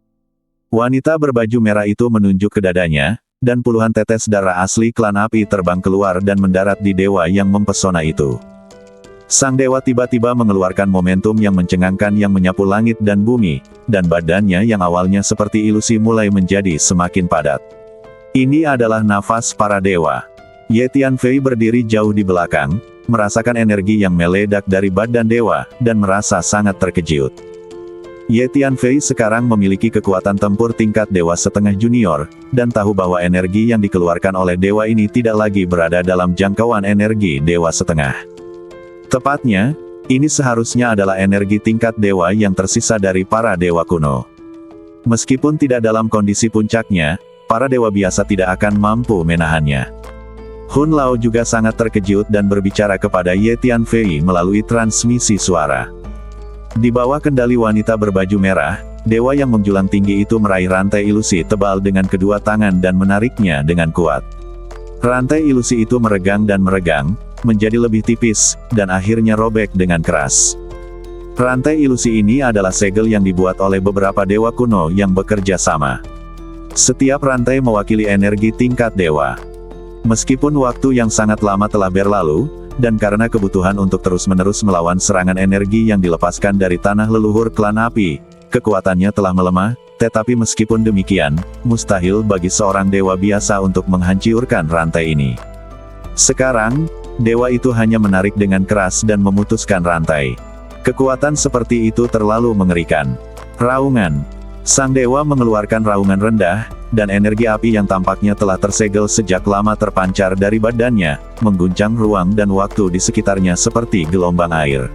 Wanita berbaju merah itu menunjuk ke dadanya, dan puluhan tetes darah asli klan api terbang keluar dan mendarat di dewa yang mempesona itu. Sang dewa tiba-tiba mengeluarkan momentum yang mencengangkan yang menyapu langit dan bumi, dan badannya yang awalnya seperti ilusi mulai menjadi semakin padat. Ini adalah nafas para dewa. Ye Tianfei berdiri jauh di belakang, merasakan energi yang meledak dari badan dewa, dan merasa sangat terkejut. Ye Tianfei sekarang memiliki kekuatan tempur tingkat dewa setengah junior, dan tahu bahwa energi yang dikeluarkan oleh dewa ini tidak lagi berada dalam jangkauan energi dewa setengah. Tepatnya, ini seharusnya adalah energi tingkat dewa yang tersisa dari para dewa kuno. Meskipun tidak dalam kondisi puncaknya, para dewa biasa tidak akan mampu menahannya. Hun Lao juga sangat terkejut dan berbicara kepada Ye Tianfei melalui transmisi suara. Di bawah kendali wanita berbaju merah, dewa yang menjulang tinggi itu meraih rantai ilusi tebal dengan kedua tangan dan menariknya dengan kuat. Rantai ilusi itu meregang dan meregang, menjadi lebih tipis, dan akhirnya robek dengan keras. Rantai ilusi ini adalah segel yang dibuat oleh beberapa dewa kuno yang bekerja sama. Setiap rantai mewakili energi tingkat dewa. Meskipun waktu yang sangat lama telah berlalu, dan karena kebutuhan untuk terus-menerus melawan serangan energi yang dilepaskan dari tanah leluhur klan api, kekuatannya telah melemah, tetapi meskipun demikian, mustahil bagi seorang dewa biasa untuk menghancurkan rantai ini. Sekarang, dewa itu hanya menarik dengan keras dan memutuskan rantai. Kekuatan seperti itu terlalu mengerikan. Raungan. Sang dewa mengeluarkan raungan rendah, dan energi api yang tampaknya telah tersegel sejak lama terpancar dari badannya, mengguncang ruang dan waktu di sekitarnya seperti gelombang air.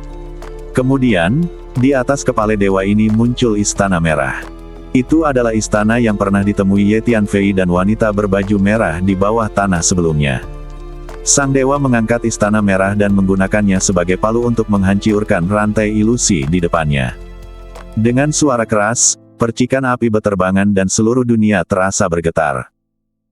Kemudian, di atas kepala dewa ini muncul istana merah. Itu adalah istana yang pernah ditemui Ye Tianfei dan wanita berbaju merah di bawah tanah sebelumnya. Sang dewa mengangkat istana merah dan menggunakannya sebagai palu untuk menghancurkan rantai ilusi di depannya. Dengan suara keras, percikan api berterbangan dan seluruh dunia terasa bergetar.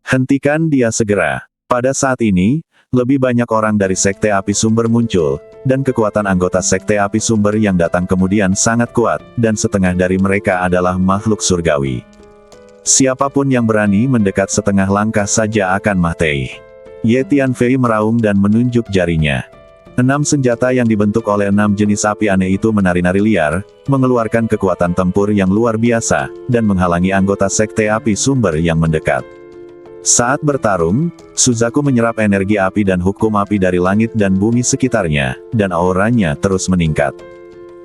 Hentikan dia segera. Pada saat ini, lebih banyak orang dari Sekte Api Sumber muncul, dan kekuatan anggota Sekte Api Sumber yang datang kemudian sangat kuat, dan setengah dari mereka adalah makhluk surgawi. Siapapun yang berani mendekat setengah langkah saja akan mati. Ye Tianfei meraung dan menunjuk jarinya. 6 senjata yang dibentuk oleh 6 jenis api aneh itu menari-nari liar, mengeluarkan kekuatan tempur yang luar biasa, dan menghalangi anggota Sekte Api Sumber yang mendekat. Saat bertarung, Suzaku menyerap energi api dan hukum api dari langit dan bumi sekitarnya, dan auranya terus meningkat.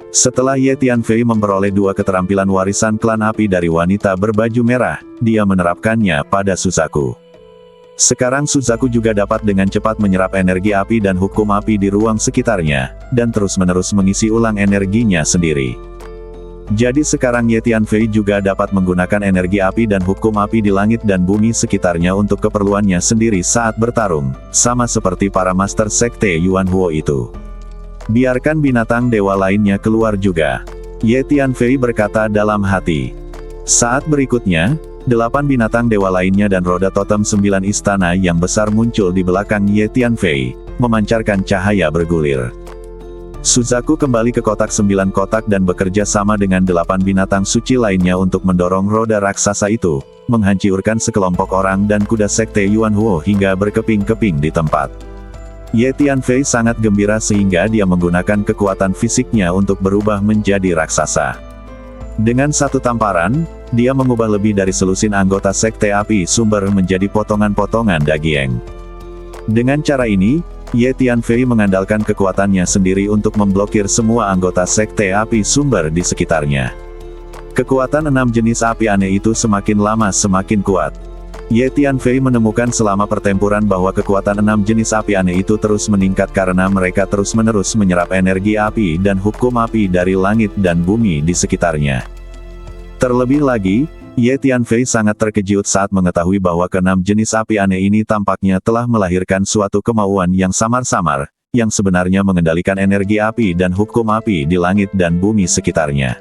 Setelah Ye Tianfei memperoleh 2 keterampilan warisan klan api dari wanita berbaju merah, dia menerapkannya pada Suzaku. Sekarang Suzaku juga dapat dengan cepat menyerap energi api dan hukum api di ruang sekitarnya, dan terus-menerus mengisi ulang energinya sendiri. Jadi sekarang Ye Tianfei juga dapat menggunakan energi api dan hukum api di langit dan bumi sekitarnya untuk keperluannya sendiri saat bertarung, sama seperti para master sekte Yuan Huo itu. Biarkan binatang dewa lainnya keluar juga. Ye Tianfei berkata dalam hati. Saat berikutnya, 8 binatang dewa lainnya dan roda totem 9 istana yang besar muncul di belakang Ye Tianfei, memancarkan cahaya bergulir. Suzaku kembali ke kotak 9 kotak dan bekerja sama dengan 8 binatang suci lainnya untuk mendorong roda raksasa itu, menghancurkan sekelompok orang dan kuda sekte Yuan Huo hingga berkeping-keping di tempat. Ye Tianfei sangat gembira sehingga dia menggunakan kekuatan fisiknya untuk berubah menjadi raksasa. Dengan satu tamparan, dia mengubah lebih dari selusin anggota Sekte Api Sumber menjadi potongan-potongan daging. Dengan cara ini, Ye Tianfei mengandalkan kekuatannya sendiri untuk memblokir semua anggota Sekte Api Sumber di sekitarnya. Kekuatan 6 jenis api aneh itu semakin lama semakin kuat. Ye Tianfei menemukan selama pertempuran bahwa kekuatan 6 jenis api aneh itu terus meningkat karena mereka terus-menerus menyerap energi api dan hukum api dari langit dan bumi di sekitarnya. Terlebih lagi, Ye Tianfei sangat terkejut saat mengetahui bahwa ke-6 jenis api aneh ini tampaknya telah melahirkan suatu kemauan yang samar-samar, yang sebenarnya mengendalikan energi api dan hukum api di langit dan bumi sekitarnya.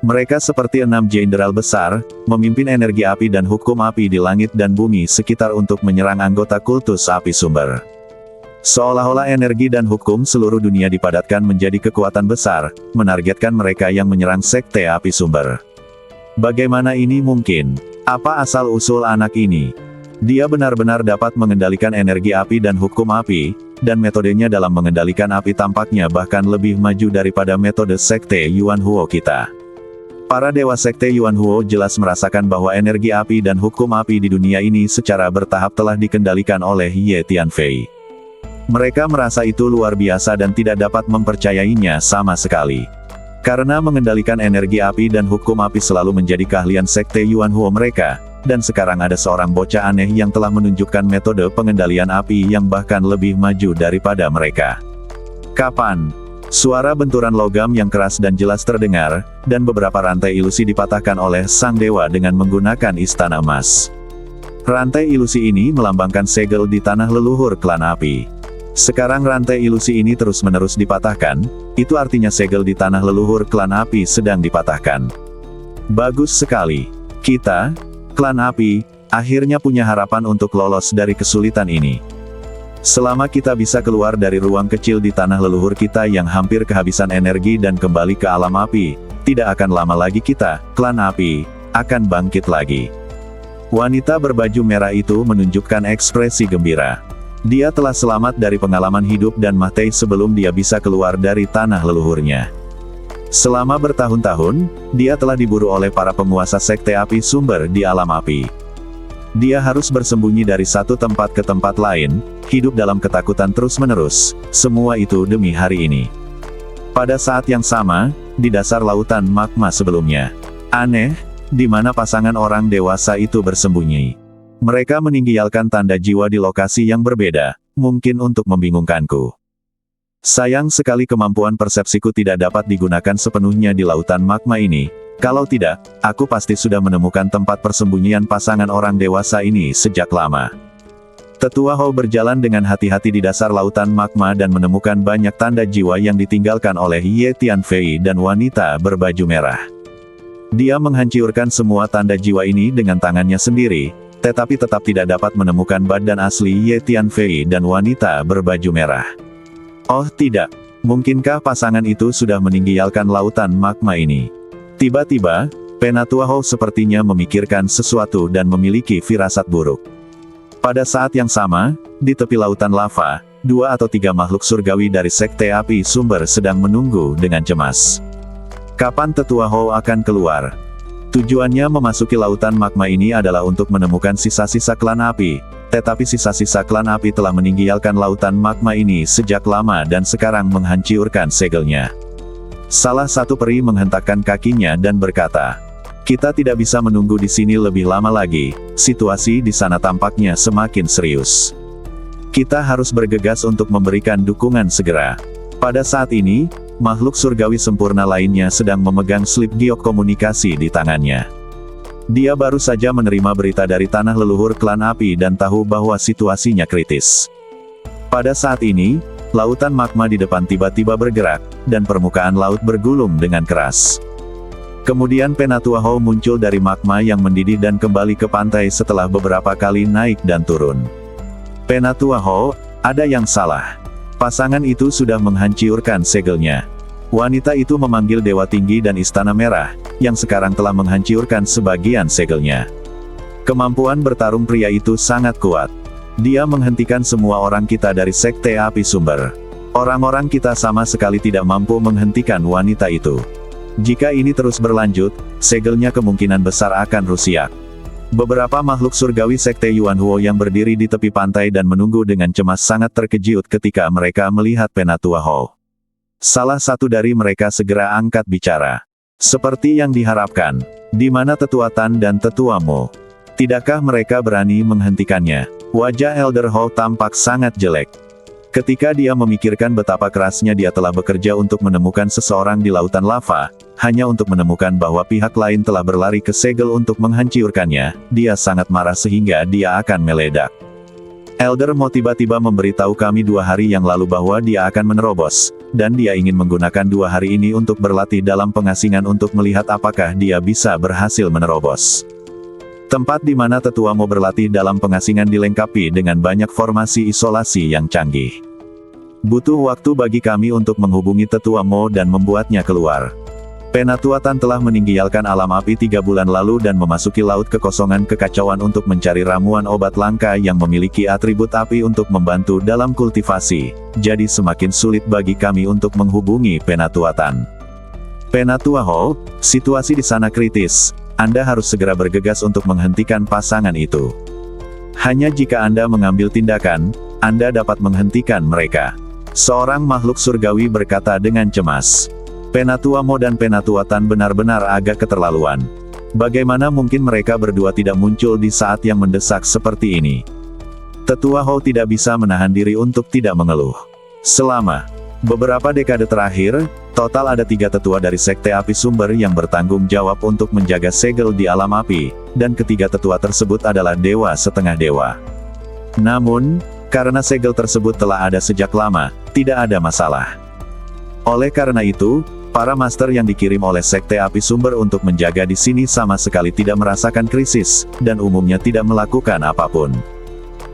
Mereka seperti 6 jenderal besar, memimpin energi api dan hukum api di langit dan bumi sekitar untuk menyerang anggota kultus api sumber. Seolah-olah energi dan hukum seluruh dunia dipadatkan menjadi kekuatan besar, menargetkan mereka yang menyerang sekte api sumber. Bagaimana ini mungkin? Apa asal-usul anak ini? Dia benar-benar dapat mengendalikan energi api dan hukum api, dan metodenya dalam mengendalikan api tampaknya bahkan lebih maju daripada metode sekte Yuan Huo kita. Para dewa sekte Yuan Huo jelas merasakan bahwa energi api dan hukum api di dunia ini secara bertahap telah dikendalikan oleh Ye Tianfei. Mereka merasa itu luar biasa dan tidak dapat mempercayainya sama sekali. Karena mengendalikan energi api dan hukum api selalu menjadi keahlian sekte Yuan Huo mereka, dan sekarang ada seorang bocah aneh yang telah menunjukkan metode pengendalian api yang bahkan lebih maju daripada mereka. Kapan? Suara benturan logam yang keras dan jelas terdengar, dan beberapa rantai ilusi dipatahkan oleh sang dewa dengan menggunakan istana emas. Rantai ilusi ini melambangkan segel di tanah leluhur klan api. Sekarang rantai ilusi ini terus-menerus dipatahkan, itu artinya segel di tanah leluhur klan api sedang dipatahkan. Bagus sekali. Kita, klan api, akhirnya punya harapan untuk lolos dari kesulitan ini. Selama kita bisa keluar dari ruang kecil di tanah leluhur kita yang hampir kehabisan energi dan kembali ke alam api, tidak akan lama lagi kita, klan api, akan bangkit lagi. Wanita berbaju merah itu menunjukkan ekspresi gembira. Dia telah selamat dari pengalaman hidup dan mati sebelum dia bisa keluar dari tanah leluhurnya. Selama bertahun-tahun, dia telah diburu oleh para penguasa sekte api sumber di alam api. Dia harus bersembunyi dari satu tempat ke tempat lain, hidup dalam ketakutan terus-menerus, semua itu demi hari ini. Pada saat yang sama, di dasar lautan magma sebelumnya. Aneh, di mana pasangan orang dewasa itu bersembunyi. Mereka meninggalkan tanda jiwa di lokasi yang berbeda, mungkin untuk membingungkanku. Sayang sekali kemampuan persepsiku tidak dapat digunakan sepenuhnya di lautan magma ini. Kalau tidak, aku pasti sudah menemukan tempat persembunyian pasangan orang dewasa ini sejak lama. Tetua Hou berjalan dengan hati-hati di dasar lautan magma dan menemukan banyak tanda jiwa yang ditinggalkan oleh Ye Tianfei dan wanita berbaju merah. Dia menghancurkan semua tanda jiwa ini dengan tangannya sendiri, tetapi tetap tidak dapat menemukan badan asli Ye Tianfei dan wanita berbaju merah. Oh tidak, mungkinkah pasangan itu sudah meninggalkan lautan magma ini? Tiba-tiba, Penatua Hou sepertinya memikirkan sesuatu dan memiliki firasat buruk. Pada saat yang sama, di tepi lautan lava, 2 atau 3 makhluk surgawi dari sekte api sumber sedang menunggu dengan cemas. Kapan Tetua Hou akan keluar? Tujuannya memasuki lautan magma ini adalah untuk menemukan sisa-sisa klan api, tetapi sisa-sisa klan api telah meninggalkan lautan magma ini sejak lama dan sekarang menghancurkan segelnya. Salah satu peri menghentakkan kakinya dan berkata, "Kita tidak bisa menunggu di sini lebih lama lagi, situasi di sana tampaknya semakin serius. Kita harus bergegas untuk memberikan dukungan segera." Pada saat ini, makhluk surgawi sempurna lainnya sedang memegang slip giok komunikasi di tangannya. Dia baru saja menerima berita dari tanah leluhur klan api dan tahu bahwa situasinya kritis. Pada saat ini, lautan magma di depan tiba-tiba bergerak, dan permukaan laut bergulung dengan keras. Kemudian Penatua Hou muncul dari magma yang mendidih dan kembali ke pantai setelah beberapa kali naik dan turun. Penatua Hou, ada yang salah. Pasangan itu sudah menghancurkan segelnya. Wanita itu memanggil Dewa Tinggi dan Istana Merah, yang sekarang telah menghancurkan sebagian segelnya. Kemampuan bertarung pria itu sangat kuat. Dia menghentikan semua orang kita dari sekte api sumber. Orang-orang kita sama sekali tidak mampu menghentikan wanita itu. Jika ini terus berlanjut, segelnya kemungkinan besar akan rusak. Beberapa makhluk surgawi sekte Yuan Huo yang berdiri di tepi pantai dan menunggu dengan cemas sangat terkejut ketika mereka melihat Penatua Hou. Salah satu dari mereka segera angkat bicara. Seperti yang diharapkan, di mana Tetua Tan dan Tetua Mo? Tidakkah mereka berani menghentikannya? Wajah Elder Hou tampak sangat jelek. Ketika dia memikirkan betapa kerasnya dia telah bekerja untuk menemukan seseorang di lautan lava, hanya untuk menemukan bahwa pihak lain telah berlari ke segel untuk menghancurkannya, dia sangat marah sehingga dia akan meledak. Elder Mo tiba-tiba memberitahu kami 2 hari yang lalu bahwa dia akan menerobos, dan dia ingin menggunakan 2 hari ini untuk berlatih dalam pengasingan untuk melihat apakah dia bisa berhasil menerobos. Tempat di mana Tetua Mo berlatih dalam pengasingan dilengkapi dengan banyak formasi isolasi yang canggih. Butuh waktu bagi kami untuk menghubungi Tetua Mo dan membuatnya keluar. Penatua Tan telah meninggalkan alam api 3 bulan lalu dan memasuki laut kekosongan kekacauan untuk mencari ramuan obat langka yang memiliki atribut api untuk membantu dalam kultivasi, jadi semakin sulit bagi kami untuk menghubungi Penatua Tan. Penatua Hou, situasi di sana kritis, Anda harus segera bergegas untuk menghentikan pasangan itu. Hanya jika Anda mengambil tindakan, Anda dapat menghentikan mereka. Seorang makhluk surgawi berkata dengan cemas. Penatua Mo dan Penatua Tan benar-benar agak keterlaluan. Bagaimana mungkin mereka berdua tidak muncul di saat yang mendesak seperti ini? Tetua Hou tidak bisa menahan diri untuk tidak mengeluh. Selama beberapa dekade terakhir, total ada 3 tetua dari sekte api sumber yang bertanggung jawab untuk menjaga segel di alam api, dan ketiga tetua tersebut adalah dewa setengah dewa. Namun, karena segel tersebut telah ada sejak lama, tidak ada masalah. Oleh karena itu, para master yang dikirim oleh sekte api sumber untuk menjaga di sini sama sekali tidak merasakan krisis, dan umumnya tidak melakukan apapun.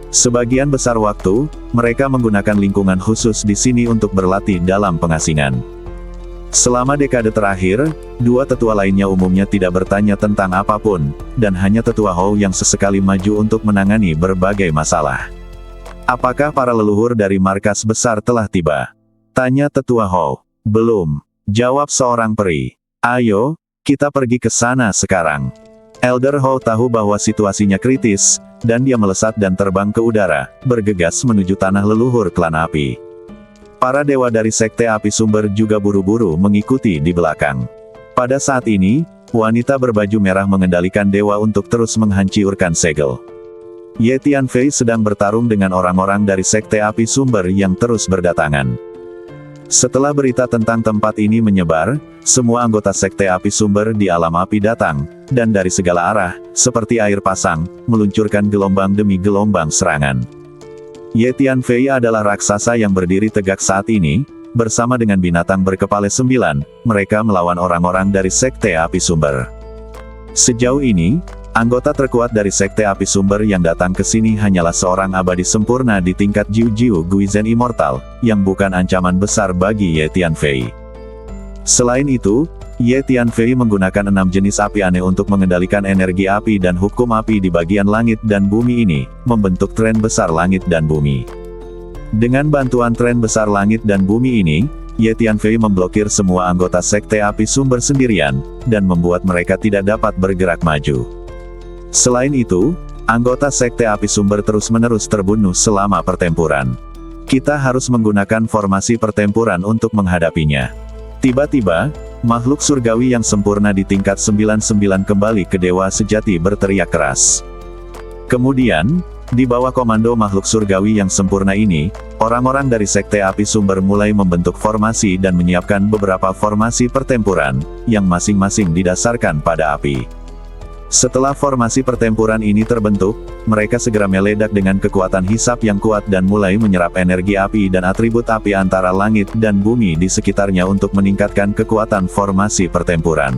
Sebagian besar waktu, mereka menggunakan lingkungan khusus di sini untuk berlatih dalam pengasingan. Selama dekade terakhir, dua tetua lainnya umumnya tidak bertanya tentang apapun, dan hanya tetua Hou yang sesekali maju untuk menangani berbagai masalah. Apakah para leluhur dari markas besar telah tiba? Tanya tetua Hou. Belum. Jawab seorang peri. Ayo, kita pergi ke sana sekarang. Elder Hou tahu bahwa situasinya kritis, dan dia melesat dan terbang ke udara, bergegas menuju tanah leluhur klan api. Para dewa dari Sekte Api Sumber juga buru-buru mengikuti di belakang. Pada saat ini, wanita berbaju merah mengendalikan dewa untuk terus menghancurkan segel. Ye Tianfei sedang bertarung dengan orang-orang dari Sekte Api Sumber yang terus berdatangan. Setelah berita tentang tempat ini menyebar, semua anggota Sekte Api Sumber di alam api datang, dan dari segala arah, seperti air pasang, meluncurkan gelombang demi gelombang serangan. Ye Tianfei adalah raksasa yang berdiri tegak saat ini, bersama dengan binatang berkepala 9, mereka melawan orang-orang dari Sekte Api Sumber. Sejauh ini, anggota terkuat dari Sekte Api Sumber yang datang ke sini hanyalah seorang abadi sempurna di tingkat Jiu-Jiu Guizhen Immortal, yang bukan ancaman besar bagi Ye Tianfei. Selain itu, Ye Tianfei menggunakan 6 jenis api aneh untuk mengendalikan energi api dan hukum api di bagian langit dan bumi ini, membentuk tren besar langit dan bumi. Dengan bantuan tren besar langit dan bumi ini, Ye Tianfei memblokir semua anggota Sekte Api Sumber sendirian, dan membuat mereka tidak dapat bergerak maju. Selain itu, anggota Sekte Api Sumber terus-menerus terbunuh selama pertempuran. Kita harus menggunakan formasi pertempuran untuk menghadapinya. Tiba-tiba, makhluk surgawi yang sempurna di tingkat 99 kembali ke dewa sejati berteriak keras. Kemudian, di bawah komando makhluk surgawi yang sempurna ini, orang-orang dari Sekte Api Sumber mulai membentuk formasi dan menyiapkan beberapa formasi pertempuran, yang masing-masing didasarkan pada api. Setelah formasi pertempuran ini terbentuk, mereka segera meledak dengan kekuatan hisap yang kuat dan mulai menyerap energi api dan atribut api antara langit dan bumi di sekitarnya untuk meningkatkan kekuatan formasi pertempuran.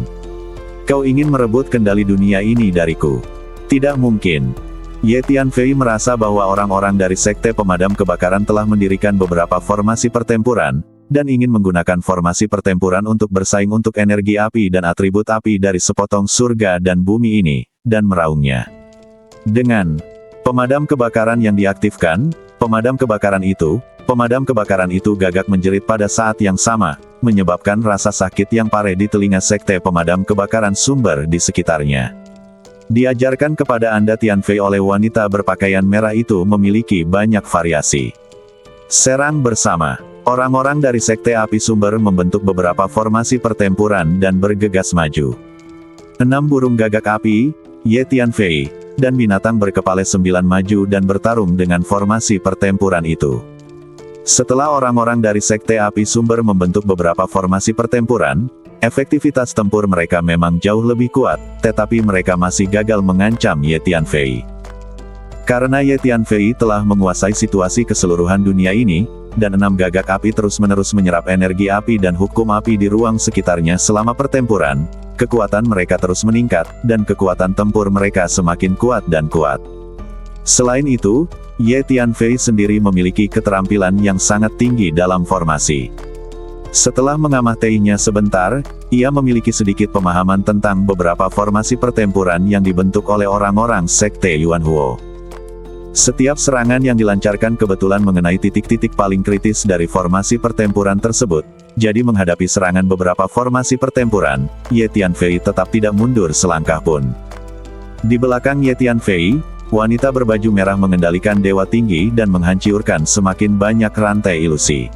Kau ingin merebut kendali dunia ini dariku? Tidak mungkin. Ye Tianfei merasa bahwa orang-orang dari Sekte Pemadam Kebakaran telah mendirikan beberapa formasi pertempuran, dan ingin menggunakan formasi pertempuran untuk bersaing untuk energi api dan atribut api dari sepotong surga dan bumi ini, dan meraungnya. Dengan pemadam kebakaran yang diaktifkan, pemadam kebakaran itu gagak menjerit pada saat yang sama, menyebabkan rasa sakit yang parah di telinga Sekte Pemadam Kebakaran Sumber di sekitarnya. Diajarkan kepada Anda Tianfei oleh wanita berpakaian merah itu memiliki banyak variasi. Serang bersama. Orang-orang dari Sekte Api Sumber membentuk beberapa formasi pertempuran dan bergegas maju. 6 burung gagak api, Ye Tianfei, dan binatang berkepala 9 maju dan bertarung dengan formasi pertempuran itu. Setelah orang-orang dari Sekte Api Sumber membentuk beberapa formasi pertempuran, efektivitas tempur mereka memang jauh lebih kuat, tetapi mereka masih gagal mengancam Ye Tianfei. Karena Ye Tianfei telah menguasai situasi keseluruhan dunia ini, dan 6 gagak api terus-menerus menyerap energi api dan hukum api di ruang sekitarnya selama pertempuran, kekuatan mereka terus meningkat, dan kekuatan tempur mereka semakin kuat dan kuat. Selain itu, Ye Tianfei sendiri memiliki keterampilan yang sangat tinggi dalam formasi. Setelah mengamatinya sebentar, ia memiliki sedikit pemahaman tentang beberapa formasi pertempuran yang dibentuk oleh orang-orang Sekte Yuanhuo. Setiap serangan yang dilancarkan kebetulan mengenai titik-titik paling kritis dari formasi pertempuran tersebut, jadi menghadapi serangan beberapa formasi pertempuran, Ye Tianfei tetap tidak mundur selangkah pun. Di belakang Ye Tianfei, wanita berbaju merah mengendalikan dewa tinggi dan menghancurkan semakin banyak rantai ilusi.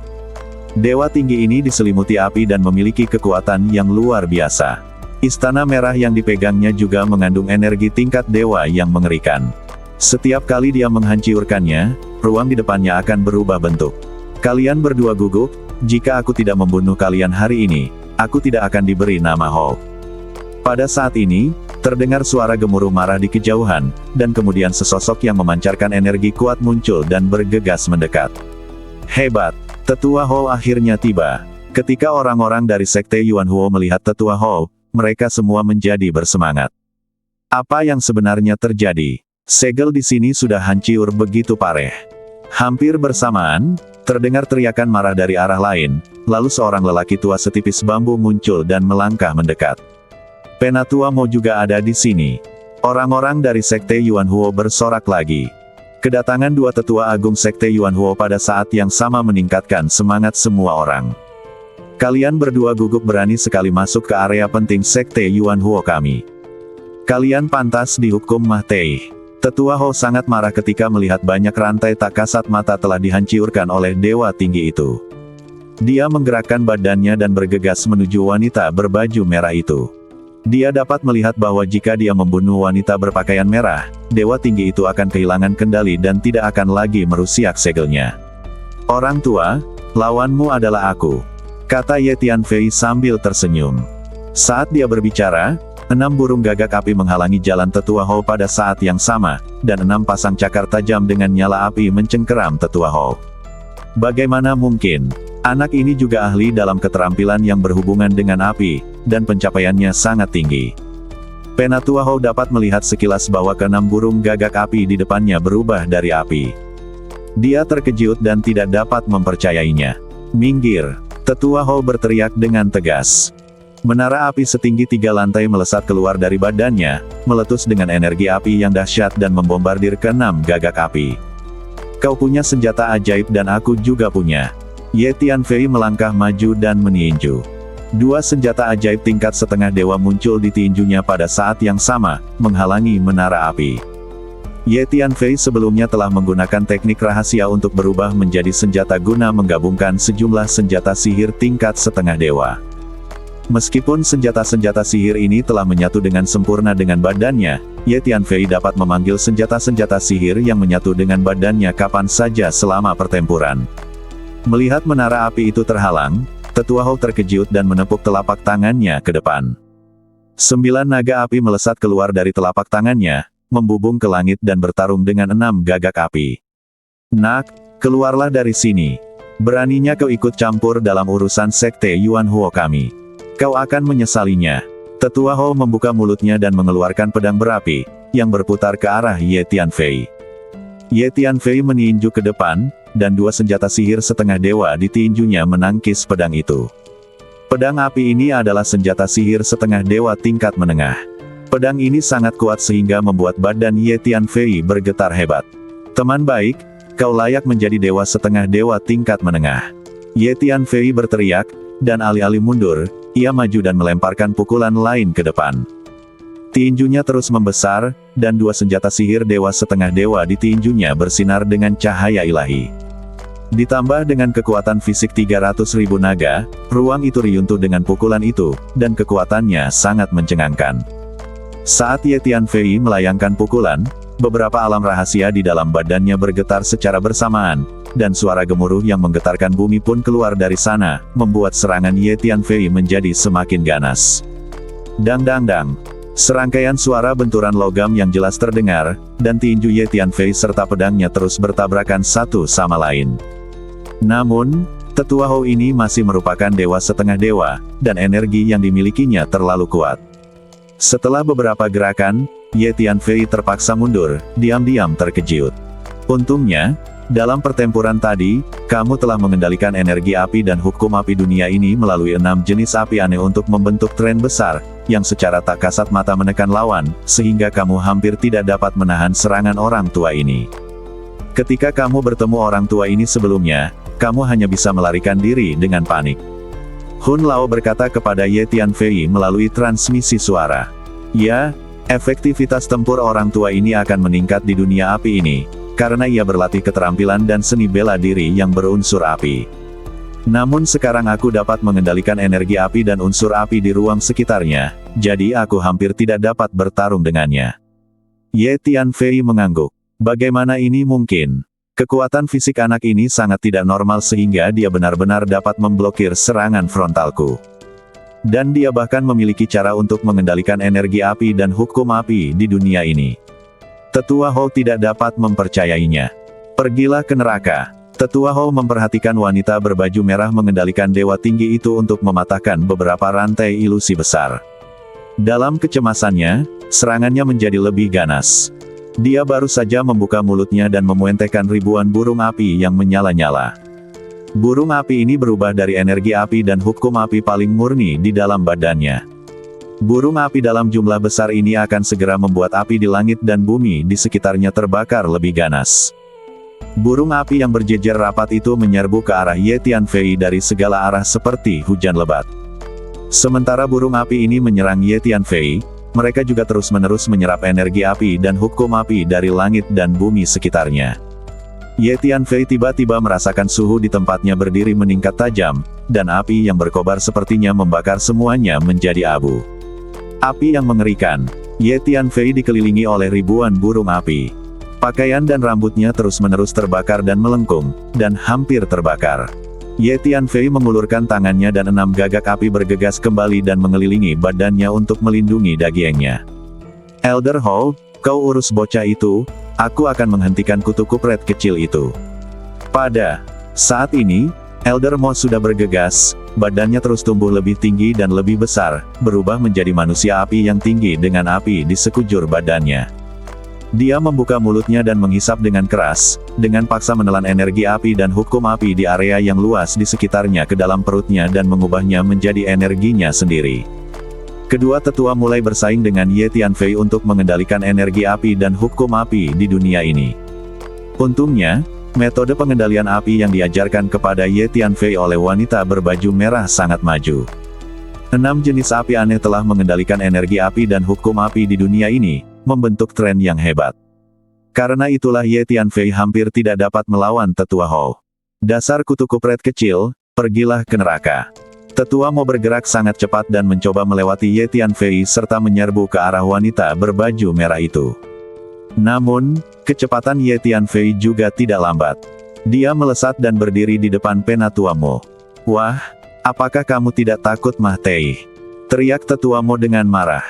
Dewa tinggi ini diselimuti api dan memiliki kekuatan yang luar biasa. Istana merah yang dipegangnya juga mengandung energi tingkat dewa yang mengerikan. Setiap kali dia menghancurkannya, ruang di depannya akan berubah bentuk. Kalian berdua gugup, jika aku tidak membunuh kalian hari ini, aku tidak akan diberi nama Hou. Pada saat ini, terdengar suara gemuruh marah di kejauhan, dan kemudian sesosok yang memancarkan energi kuat muncul dan bergegas mendekat. Hebat! Tetua Hou akhirnya tiba. Ketika orang-orang dari Sekte Yuanhuo melihat Tetua Hou, mereka semua menjadi bersemangat. Apa yang sebenarnya terjadi? Segel di sini sudah hancur begitu parah. Hampir bersamaan, terdengar teriakan marah dari arah lain, lalu seorang lelaki tua setipis bambu muncul dan melangkah mendekat. Penatua Mo juga ada di sini. Orang-orang dari Sekte Yuan Huo bersorak lagi. Kedatangan dua tetua agung Sekte Yuan Huo pada saat yang sama meningkatkan semangat semua orang. Kalian berdua gugup berani sekali masuk ke area penting Sekte Yuan Huo kami. Kalian pantas dihukum mati. Tetua Ho sangat marah ketika melihat banyak rantai tak kasat mata telah dihancurkan oleh dewa tinggi itu. Dia menggerakkan badannya dan bergegas menuju wanita berbaju merah itu. Dia dapat melihat bahwa jika dia membunuh wanita berpakaian merah, dewa tinggi itu akan kehilangan kendali dan tidak akan lagi merusiak segelnya. Orang tua, lawanmu adalah aku, kata Ye Tianfei sambil tersenyum. Saat dia berbicara, 6 burung gagak api menghalangi jalan Tetua Ho pada saat yang sama, dan 6 pasang cakar tajam dengan nyala api mencengkeram Tetua Ho. Bagaimana mungkin? Anak ini juga ahli dalam keterampilan yang berhubungan dengan api, dan pencapaiannya sangat tinggi. Penatua Ho dapat melihat sekilas bahwa ke-6 burung gagak api di depannya berubah dari api. Dia terkejut dan tidak dapat mempercayainya. Minggir! Tetua Ho berteriak dengan tegas. Menara api setinggi 3 lantai melesat keluar dari badannya, meletus dengan energi api yang dahsyat dan membombardir ke-6 gagak api. Kau punya senjata ajaib dan aku juga punya. Ye Tianfei melangkah maju dan meninju. 2 senjata ajaib tingkat setengah dewa muncul di tinjunya pada saat yang sama, menghalangi menara api. Ye Tianfei sebelumnya telah menggunakan teknik rahasia untuk berubah menjadi senjata guna menggabungkan sejumlah senjata sihir tingkat setengah dewa. Meskipun senjata-senjata sihir ini telah menyatu dengan sempurna dengan badannya, Ye Tianfei dapat memanggil senjata-senjata sihir yang menyatu dengan badannya kapan saja selama pertempuran. Melihat menara api itu terhalang, Tetua Ho terkejut dan menepuk telapak tangannya ke depan. 9 naga api melesat keluar dari telapak tangannya, membubung ke langit dan bertarung dengan 6 gagak api. Nak, keluarlah dari sini. Beraninya kau ikut campur dalam urusan Sekte Yuan Huo kami. Kau akan menyesalinya. Tetua Ho membuka mulutnya dan mengeluarkan pedang berapi, yang berputar ke arah Ye Tianfei. Ye Tianfei meninju ke depan, dan 2 senjata sihir setengah dewa di tinjunya menangkis pedang itu. Pedang api ini adalah senjata sihir setengah dewa tingkat menengah. Pedang ini sangat kuat sehingga membuat badan Ye Tianfei bergetar hebat. Teman baik, kau layak menjadi dewa setengah dewa tingkat menengah. Ye Tianfei berteriak, dan alih-alih mundur, ia maju dan melemparkan pukulan lain ke depan. Tinjunya terus membesar, dan 2 senjata sihir dewa setengah dewa di tinjunya bersinar dengan cahaya ilahi. Ditambah dengan kekuatan fisik 300.000 naga, ruang itu runtuh dengan pukulan itu, dan kekuatannya sangat mencengangkan. Saat Ye Tianfei melayangkan pukulan, beberapa alam rahasia di dalam badannya bergetar secara bersamaan, dan suara gemuruh yang menggetarkan bumi pun keluar dari sana, membuat serangan Ye Tianfei menjadi semakin ganas. Dang dang dang. Serangkaian suara benturan logam yang jelas terdengar, dan tinju Ye Tianfei serta pedangnya terus bertabrakan satu sama lain. Namun, Tetua Ho ini masih merupakan dewa setengah dewa, dan energi yang dimilikinya terlalu kuat. Setelah beberapa gerakan, Ye Tianfei terpaksa mundur, diam-diam terkejut. Untungnya, dalam pertempuran tadi, kamu telah mengendalikan energi api dan hukum api dunia ini melalui 6 jenis api aneh untuk membentuk tren besar, yang secara tak kasat mata menekan lawan, sehingga kamu hampir tidak dapat menahan serangan orang tua ini. Ketika kamu bertemu orang tua ini sebelumnya, kamu hanya bisa melarikan diri dengan panik. Hun Lao berkata kepada Ye Tianfei melalui transmisi suara. Ya, efektivitas tempur orang tua ini akan meningkat di dunia api ini, karena ia berlatih keterampilan dan seni bela diri yang berunsur api. Namun sekarang aku dapat mengendalikan energi api dan unsur api di ruang sekitarnya, jadi aku hampir tidak dapat bertarung dengannya. Ye Tianfei mengangguk. Bagaimana ini mungkin? Kekuatan fisik anak ini sangat tidak normal sehingga dia benar-benar dapat memblokir serangan frontalku. Dan dia bahkan memiliki cara untuk mengendalikan energi api dan hukum api di dunia ini. Tetua Ho tidak dapat mempercayainya. Pergilah ke neraka. Tetua Ho memperhatikan wanita berbaju merah mengendalikan dewa tinggi itu untuk mematahkan beberapa rantai ilusi besar. Dalam kecemasannya, serangannya menjadi lebih ganas. Dia baru saja membuka mulutnya dan memuentekkan ribuan burung api yang menyala-nyala. Burung api ini berubah dari energi api dan hukum api paling murni di dalam badannya. Burung api dalam jumlah besar ini akan segera membuat api di langit dan bumi di sekitarnya terbakar lebih ganas. Burung api yang berjejer rapat itu menyerbu ke arah Ye Tianfei dari segala arah seperti hujan lebat. Sementara burung api ini menyerang Ye Tianfei, mereka juga terus-menerus menyerap energi api dan hukum api dari langit dan bumi sekitarnya. Ye Tianfei tiba-tiba merasakan suhu di tempatnya berdiri meningkat tajam, dan api yang berkobar sepertinya membakar semuanya menjadi abu. Api yang mengerikan. Ye Tianfei dikelilingi oleh ribuan burung api. Pakaian dan rambutnya terus-menerus terbakar dan melengkung, dan hampir terbakar. Ye Tianfei mengulurkan tangannya dan 6 gagak api bergegas kembali dan mengelilingi badannya untuk melindungi dagingnya. Elder Hou, kau urus bocah itu, aku akan menghentikan kutu kupret kecil itu. Pada saat ini, Elder Mo sudah bergegas, badannya terus tumbuh lebih tinggi dan lebih besar, berubah menjadi manusia api yang tinggi dengan api di sekujur badannya. Dia membuka mulutnya dan menghisap dengan keras, dengan paksa menelan energi api dan hukum api di area yang luas di sekitarnya ke dalam perutnya dan mengubahnya menjadi energinya sendiri. Kedua tetua mulai bersaing dengan Ye Tianfei untuk mengendalikan energi api dan hukum api di dunia ini. Untungnya, metode pengendalian api yang diajarkan kepada Ye Tianfei oleh wanita berbaju merah sangat maju. 6 jenis api aneh telah mengendalikan energi api dan hukum api di dunia ini, membentuk tren yang hebat. Karena itulah Ye Tianfei hampir tidak dapat melawan Tetua Hou. Dasar kutu kupret kecil, pergilah ke neraka. Tetua Mo bergerak sangat cepat dan mencoba melewati Ye Tianfei serta menyerbu ke arah wanita berbaju merah itu. Namun, kecepatan Ye Tianfei juga tidak lambat. Dia melesat dan berdiri di depan Penatua Mo. Wah, apakah kamu tidak takut Mah Tei? Teriak Tetua Mo dengan marah.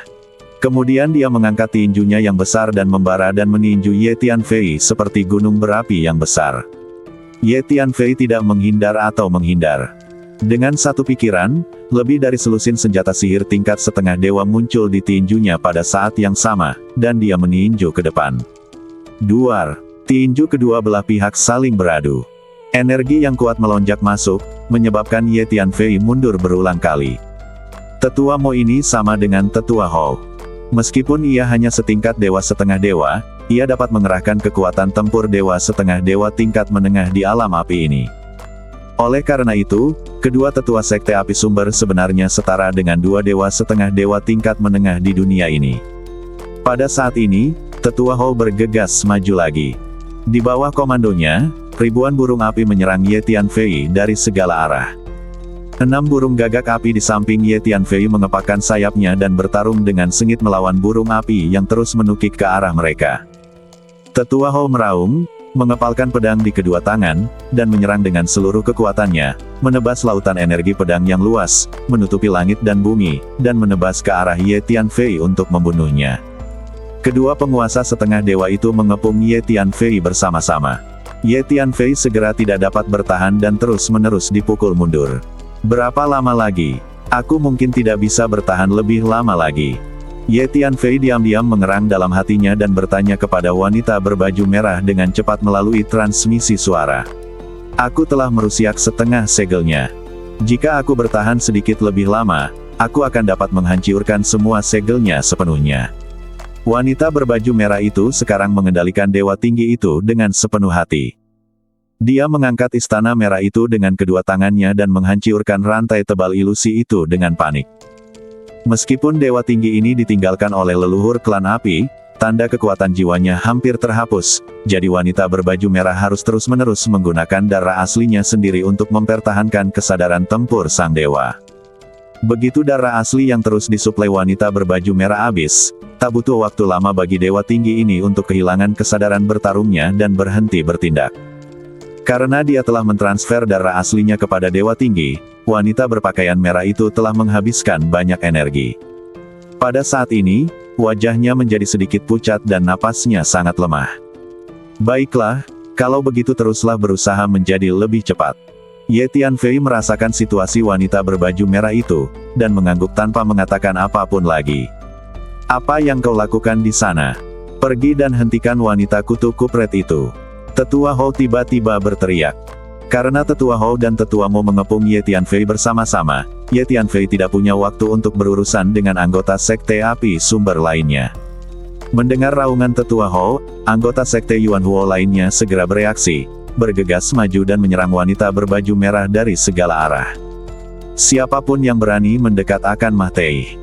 Kemudian dia mengangkat tinjunya yang besar dan membara dan meninju Ye Tianfei seperti gunung berapi yang besar. Ye Tianfei tidak menghindar atau menghindar. Dengan satu pikiran, lebih dari selusin senjata sihir tingkat setengah dewa muncul di tinjunya pada saat yang sama, dan dia meninju ke depan. Duar, tinju kedua belah pihak saling beradu. Energi yang kuat melonjak masuk, menyebabkan Ye Tianfei mundur berulang kali. Tetua Mo ini sama dengan Tetua Hou. Meskipun ia hanya setingkat dewa setengah dewa, ia dapat mengerahkan kekuatan tempur dewa setengah dewa tingkat menengah di alam api ini. Oleh karena itu, kedua tetua sekte api sumber sebenarnya setara dengan 2 dewa setengah dewa tingkat menengah di dunia ini. Pada saat ini, Tetua Hou bergegas maju lagi. Di bawah komandonya, ribuan burung api menyerang Ye Tianfei dari segala arah. 6 burung gagak api di samping Ye Tianfei mengepakkan sayapnya dan bertarung dengan sengit melawan burung api yang terus menukik ke arah mereka. Tetua Hou meraung, mengepalkan pedang di kedua tangan, dan menyerang dengan seluruh kekuatannya, menebas lautan energi pedang yang luas, menutupi langit dan bumi, dan menebas ke arah Ye Tianfei untuk membunuhnya. Kedua penguasa setengah dewa itu mengepung Ye Tianfei bersama-sama. Ye Tianfei segera tidak dapat bertahan dan terus-menerus dipukul mundur. Berapa lama lagi? Aku mungkin tidak bisa bertahan lebih lama lagi. Ye Tianfei diam-diam mengerang dalam hatinya dan bertanya kepada wanita berbaju merah dengan cepat melalui transmisi suara. Aku telah merusiak setengah segelnya. Jika aku bertahan sedikit lebih lama, aku akan dapat menghancurkan semua segelnya sepenuhnya. Wanita berbaju merah itu sekarang mengendalikan dewa tinggi itu dengan sepenuh hati. Dia mengangkat istana merah itu dengan kedua tangannya dan menghancurkan rantai tebal ilusi itu dengan panik. Meskipun dewa tinggi ini ditinggalkan oleh leluhur klan api, tanda kekuatan jiwanya hampir terhapus, jadi wanita berbaju merah harus terus-menerus menggunakan darah aslinya sendiri untuk mempertahankan kesadaran tempur sang dewa. Begitu darah asli yang terus disuplai wanita berbaju merah habis, tak butuh waktu lama bagi dewa tinggi ini untuk kehilangan kesadaran bertarungnya dan berhenti bertindak. Karena dia telah mentransfer darah aslinya kepada dewa tinggi, wanita berpakaian merah itu telah menghabiskan banyak energi. Pada saat ini, wajahnya menjadi sedikit pucat dan napasnya sangat lemah. Baiklah, kalau begitu teruslah berusaha menjadi lebih cepat. Ye Tianfei merasakan situasi wanita berbaju merah itu, dan mengangguk tanpa mengatakan apapun lagi. Apa yang kau lakukan di sana? Pergi dan hentikan wanita kutu kupret itu. Tetua Hou tiba-tiba berteriak. Karena Tetua Hou dan Tetua Mo mengepung Ye Tianfei bersama-sama, Ye Tianfei tidak punya waktu untuk berurusan dengan anggota Sekte Api Sumber lainnya. Mendengar raungan Tetua Hou, anggota Sekte Yuan Huo lainnya segera bereaksi, bergegas maju dan menyerang wanita berbaju merah dari segala arah. Siapapun yang berani mendekat akan mati.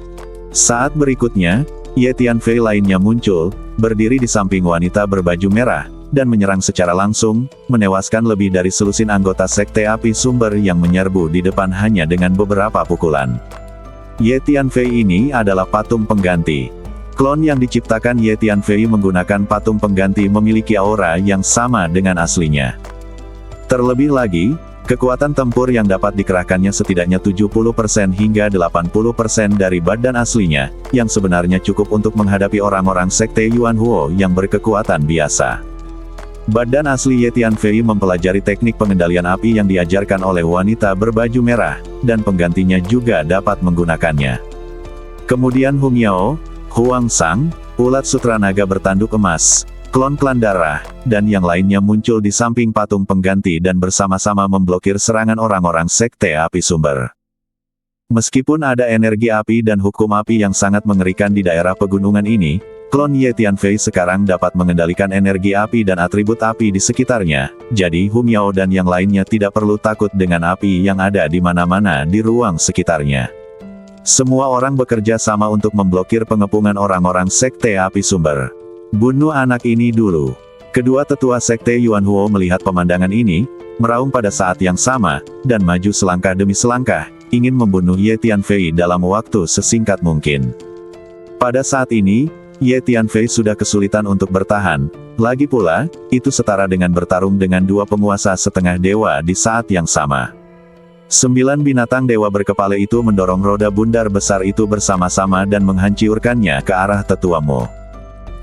Saat berikutnya, Ye Tianfei lainnya muncul, berdiri di samping wanita berbaju merah, dan menyerang secara langsung, menewaskan lebih dari selusin anggota Sekte Api Sumber yang menyerbu di depan hanya dengan beberapa pukulan. Ye Tianfei ini adalah patung pengganti. Klon yang diciptakan Ye Tianfei menggunakan patung pengganti memiliki aura yang sama dengan aslinya. Terlebih lagi, kekuatan tempur yang dapat dikerahkannya setidaknya 70% hingga 80% dari badan aslinya, yang sebenarnya cukup untuk menghadapi orang-orang Sekte Yuan Huo yang berkekuatan biasa. Badan asli Ye Tianfei mempelajari teknik pengendalian api yang diajarkan oleh wanita berbaju merah, dan penggantinya juga dapat menggunakannya. Kemudian Hung Yao, Huang Sang, ulat sutra naga bertanduk emas, klon klan darah, dan yang lainnya muncul di samping patung pengganti dan bersama-sama memblokir serangan orang-orang Sekte Api Sumber. Meskipun ada energi api dan hukum api yang sangat mengerikan di daerah pegunungan ini, klon Ye Tianfei sekarang dapat mengendalikan energi api dan atribut api di sekitarnya, jadi Hung Yao dan yang lainnya tidak perlu takut dengan api yang ada di mana-mana di ruang sekitarnya. Semua orang bekerja sama untuk memblokir pengepungan orang-orang Sekte Api Sumber. Bunuh anak ini dulu. Kedua tetua Sekte Yuan Huo melihat pemandangan ini, meraung pada saat yang sama, dan maju selangkah demi selangkah, ingin membunuh Ye Tianfei dalam waktu sesingkat mungkin. Pada saat ini, Ye Tianfei sudah kesulitan untuk bertahan, lagi pula, itu setara dengan bertarung dengan dua penguasa setengah dewa di saat yang sama. 9 binatang dewa berkepala itu mendorong roda bundar besar itu bersama-sama dan menghancurkannya ke arah Tetua Mo.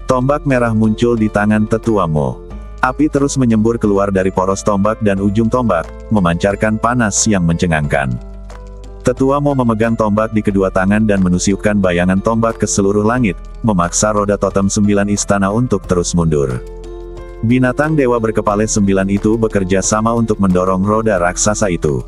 Tombak merah muncul di tangan Tetua Mo. Api terus menyembur keluar dari poros tombak dan ujung tombak, memancarkan panas yang mencengangkan. Tetua Mo memegang tombak di kedua tangan dan menusukkan bayangan tombak ke seluruh langit, memaksa roda totem 9 istana untuk terus mundur. Binatang dewa berkepala 9 itu bekerja sama untuk mendorong roda raksasa itu.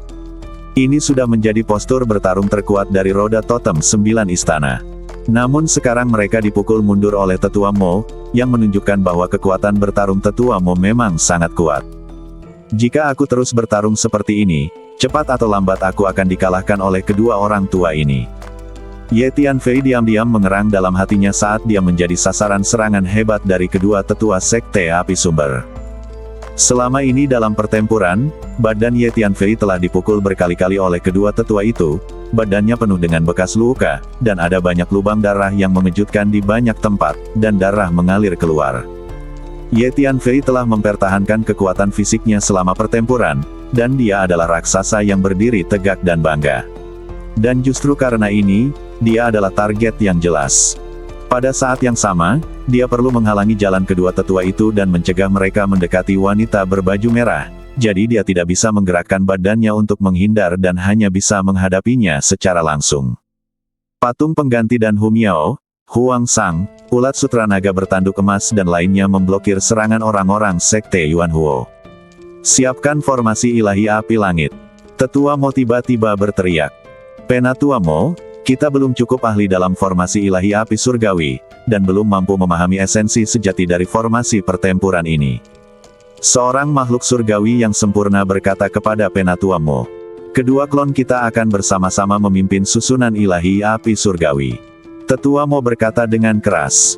Ini sudah menjadi postur bertarung terkuat dari roda totem 9 istana. Namun sekarang mereka dipukul mundur oleh Tetua Mo, yang menunjukkan bahwa kekuatan bertarung Tetua Mo memang sangat kuat. Jika aku terus bertarung seperti ini, cepat atau lambat aku akan dikalahkan oleh kedua orang tua ini. Ye Tianfei diam-diam mengerang dalam hatinya saat dia menjadi sasaran serangan hebat dari kedua tetua Sekte Api Sumber. Selama ini dalam pertempuran, badan Ye Tianfei telah dipukul berkali-kali oleh kedua tetua itu, badannya penuh dengan bekas luka, dan ada banyak lubang darah yang mengejutkan di banyak tempat, dan darah mengalir keluar. Ye Tianfei telah mempertahankan kekuatan fisiknya selama pertempuran, dan dia adalah raksasa yang berdiri tegak dan bangga. Dan justru karena ini, dia adalah target yang jelas. Pada saat yang sama, dia perlu menghalangi jalan kedua tetua itu dan mencegah mereka mendekati wanita berbaju merah, jadi dia tidak bisa menggerakkan badannya untuk menghindar dan hanya bisa menghadapinya secara langsung. Patung pengganti dan Hung Yao, Huang Sang, ulat sutra naga bertanduk emas dan lainnya memblokir serangan orang-orang Sekte Yuan Huo. Siapkan formasi ilahi api langit. Tetua Mo tiba-tiba berteriak. Penatua Mo, kita belum cukup ahli dalam formasi ilahi api surgawi, dan belum mampu memahami esensi sejati dari formasi pertempuran ini. Seorang makhluk surgawi yang sempurna berkata kepada Penatua Mo. Kedua klon kita akan bersama-sama memimpin susunan ilahi api surgawi. Tetua Mo berkata dengan keras.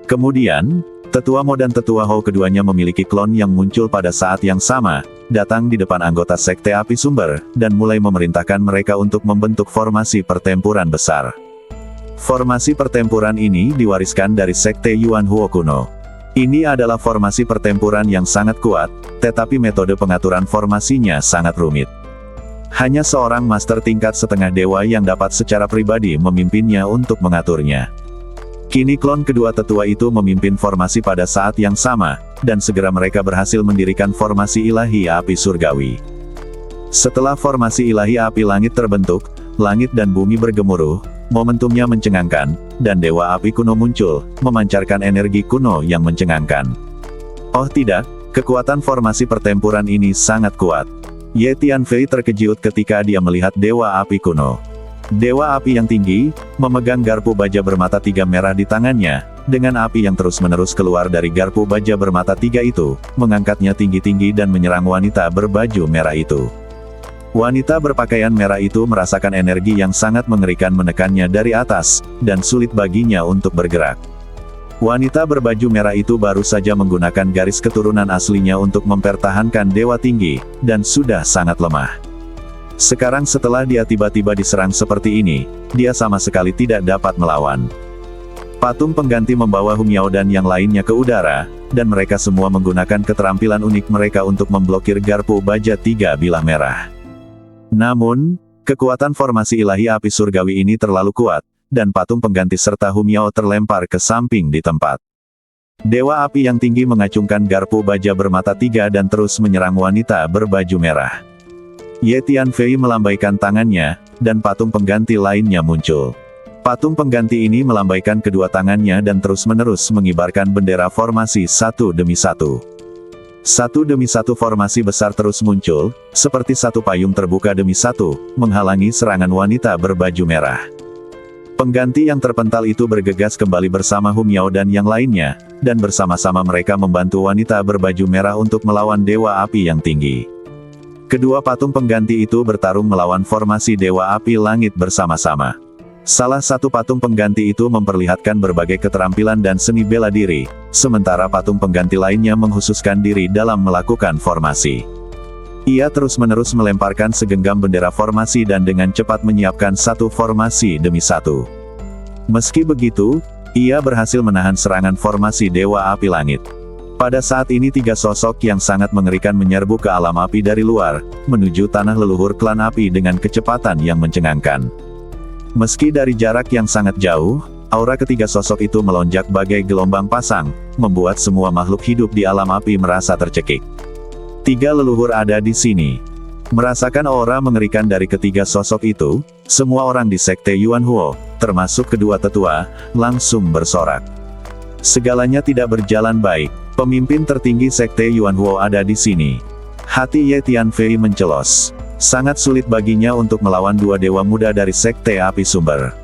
Kemudian, Tetua Mo dan Tetua Hou keduanya memiliki klon yang muncul pada saat yang sama, datang di depan anggota Sekte Api Sumber, dan mulai memerintahkan mereka untuk membentuk formasi pertempuran besar. Formasi pertempuran ini diwariskan dari Sekte Yuan Huo kuno. Ini adalah formasi pertempuran yang sangat kuat, tetapi metode pengaturan formasinya sangat rumit. Hanya seorang master tingkat setengah dewa yang dapat secara pribadi memimpinnya untuk mengaturnya. Kini klon kedua tetua itu memimpin formasi pada saat yang sama, dan segera mereka berhasil mendirikan formasi ilahi api surgawi. Setelah formasi ilahi api langit terbentuk, langit dan bumi bergemuruh, Momentumnya mencengangkan, dan Dewa Api kuno muncul, memancarkan energi kuno yang mencengangkan. Oh tidak, kekuatan formasi pertempuran ini sangat kuat. Ye Tianfei terkejut ketika dia melihat Dewa Api kuno. Dewa Api yang tinggi, memegang garpu baja bermata 3 merah di tangannya, dengan api yang terus-menerus keluar dari garpu baja bermata 3 itu, mengangkatnya tinggi-tinggi dan menyerang wanita berbaju merah itu. Wanita berpakaian merah itu merasakan energi yang sangat mengerikan menekannya dari atas, dan sulit baginya untuk bergerak. Wanita berbaju merah itu baru saja menggunakan garis keturunan aslinya untuk mempertahankan dewa tinggi, dan sudah sangat lemah. Sekarang setelah dia tiba-tiba diserang seperti ini, dia sama sekali tidak dapat melawan. Patung pengganti membawa Humiao dan yang lainnya ke udara, dan mereka semua menggunakan keterampilan unik mereka untuk memblokir garpu baja 3 bilah merah. Namun, kekuatan formasi ilahi api surgawi ini terlalu kuat, dan patung pengganti serta Humiao terlempar ke samping di tempat. Dewa api yang tinggi mengacungkan garpu baja bermata 3 dan terus menyerang wanita berbaju merah. Ye Tianfei melambaikan tangannya, dan patung pengganti lainnya muncul. Patung pengganti ini melambaikan kedua tangannya dan terus-menerus mengibarkan bendera formasi satu demi satu. Satu demi satu formasi besar terus muncul, seperti satu payung terbuka demi satu, menghalangi serangan wanita berbaju merah. Pengganti yang terpental itu bergegas kembali bersama Humiao dan yang lainnya, dan bersama-sama mereka membantu wanita berbaju merah untuk melawan Dewa Api yang tinggi. Kedua patung pengganti itu bertarung melawan formasi Dewa Api Langit bersama-sama. Salah satu patung pengganti itu memperlihatkan berbagai keterampilan dan seni bela diri, sementara patung pengganti lainnya menghususkan diri dalam melakukan formasi. Ia terus-menerus melemparkan segenggam bendera formasi dan dengan cepat menyiapkan satu formasi demi satu. Meski begitu, ia berhasil menahan serangan formasi Dewa Api Langit. Pada saat ini 3 sosok yang sangat mengerikan menyerbu ke alam api dari luar, menuju tanah leluhur klan api dengan kecepatan yang mencengangkan. Meski dari jarak yang sangat jauh, aura ketiga sosok itu melonjak bagai gelombang pasang, membuat semua makhluk hidup di alam api merasa tercekik. 3 leluhur ada di sini. Merasakan aura mengerikan dari ketiga sosok itu, semua orang di sekte Yuan Huo, termasuk kedua tetua, langsung bersorak. Segalanya tidak berjalan baik. Pemimpin tertinggi sekte Yuan Huo ada di sini. Hati Ye Tianfei mencelos. Sangat sulit baginya untuk melawan 2 dewa muda dari sekte api sumber.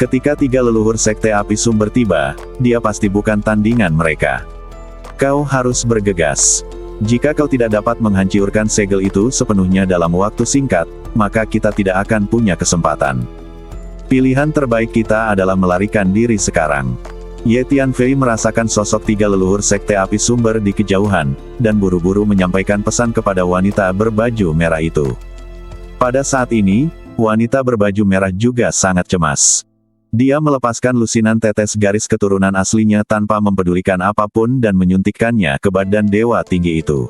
Ketika 3 leluhur sekte api sumber tiba, dia pasti bukan tandingan mereka. Kau harus bergegas. Jika kau tidak dapat menghancurkan segel itu sepenuhnya dalam waktu singkat, maka kita tidak akan punya kesempatan. Pilihan terbaik kita adalah melarikan diri sekarang. Ye Tianfei merasakan sosok 3 leluhur sekte api sumber di kejauhan, dan buru-buru menyampaikan pesan kepada wanita berbaju merah itu. Pada saat ini, wanita berbaju merah juga sangat cemas. Dia melepaskan lusinan tetes garis keturunan aslinya tanpa mempedulikan apapun dan menyuntikkannya ke badan dewa tinggi itu.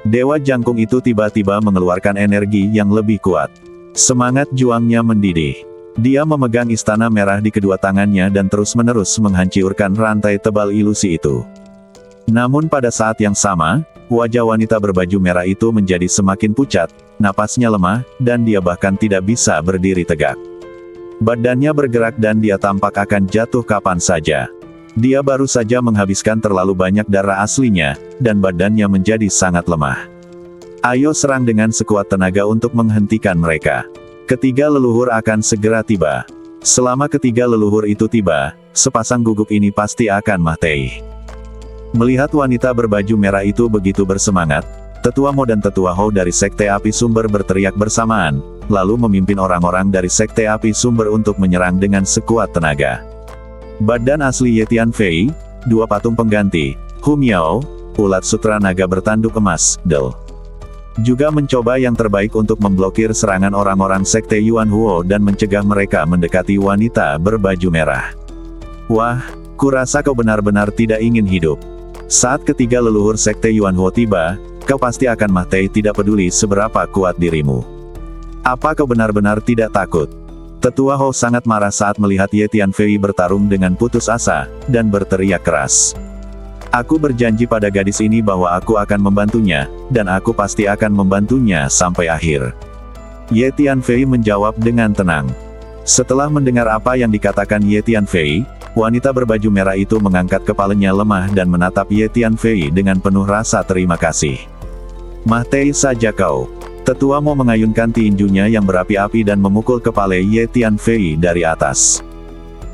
Dewa jangkung itu tiba-tiba mengeluarkan energi yang lebih kuat. Semangat juangnya mendidih. Dia memegang istana merah di kedua tangannya dan terus-menerus menghancurkan rantai tebal ilusi itu. Namun pada saat yang sama, wajah wanita berbaju merah itu menjadi semakin pucat, napasnya lemah, dan dia bahkan tidak bisa berdiri tegak. Badannya bergerak dan dia tampak akan jatuh kapan saja. Dia baru saja menghabiskan terlalu banyak darah aslinya, dan badannya menjadi sangat lemah. Ayo serang dengan sekuat tenaga untuk menghentikan mereka. Ketiga leluhur akan segera tiba. Selama ketiga leluhur itu tiba, sepasang guguk ini pasti akan mati. Melihat wanita berbaju merah itu begitu bersemangat, Tetua Mo dan Tetua Hou dari Sekte Api Sumber berteriak bersamaan, lalu memimpin orang-orang dari Sekte Api Sumber untuk menyerang dengan sekuat tenaga. Badan asli Ye Tianfei, 2 patung pengganti, Humiao, ulat sutra naga bertanduk emas, Del. Juga mencoba yang terbaik untuk memblokir serangan orang-orang sekte Yuan Huo dan mencegah mereka mendekati wanita berbaju merah. Wah, kurasa kau benar-benar tidak ingin hidup. Saat ketiga leluhur sekte Yuan Huo tiba, kau pasti akan mati tidak peduli seberapa kuat dirimu. Apa kau benar-benar tidak takut? Tetua Hou sangat marah saat melihat Ye Tianfei bertarung dengan putus asa, dan berteriak keras. Aku berjanji pada gadis ini bahwa aku akan membantunya, dan aku pasti akan membantunya sampai akhir. Ye Tianfei menjawab dengan tenang. Setelah mendengar apa yang dikatakan Ye Tianfei, wanita berbaju merah itu mengangkat kepalanya lemah dan menatap Ye Tianfei dengan penuh rasa terima kasih. Mati saja kau. Tetua Mo mengayunkan tinjunya yang berapi-api dan memukul kepala Ye Tianfei dari atas.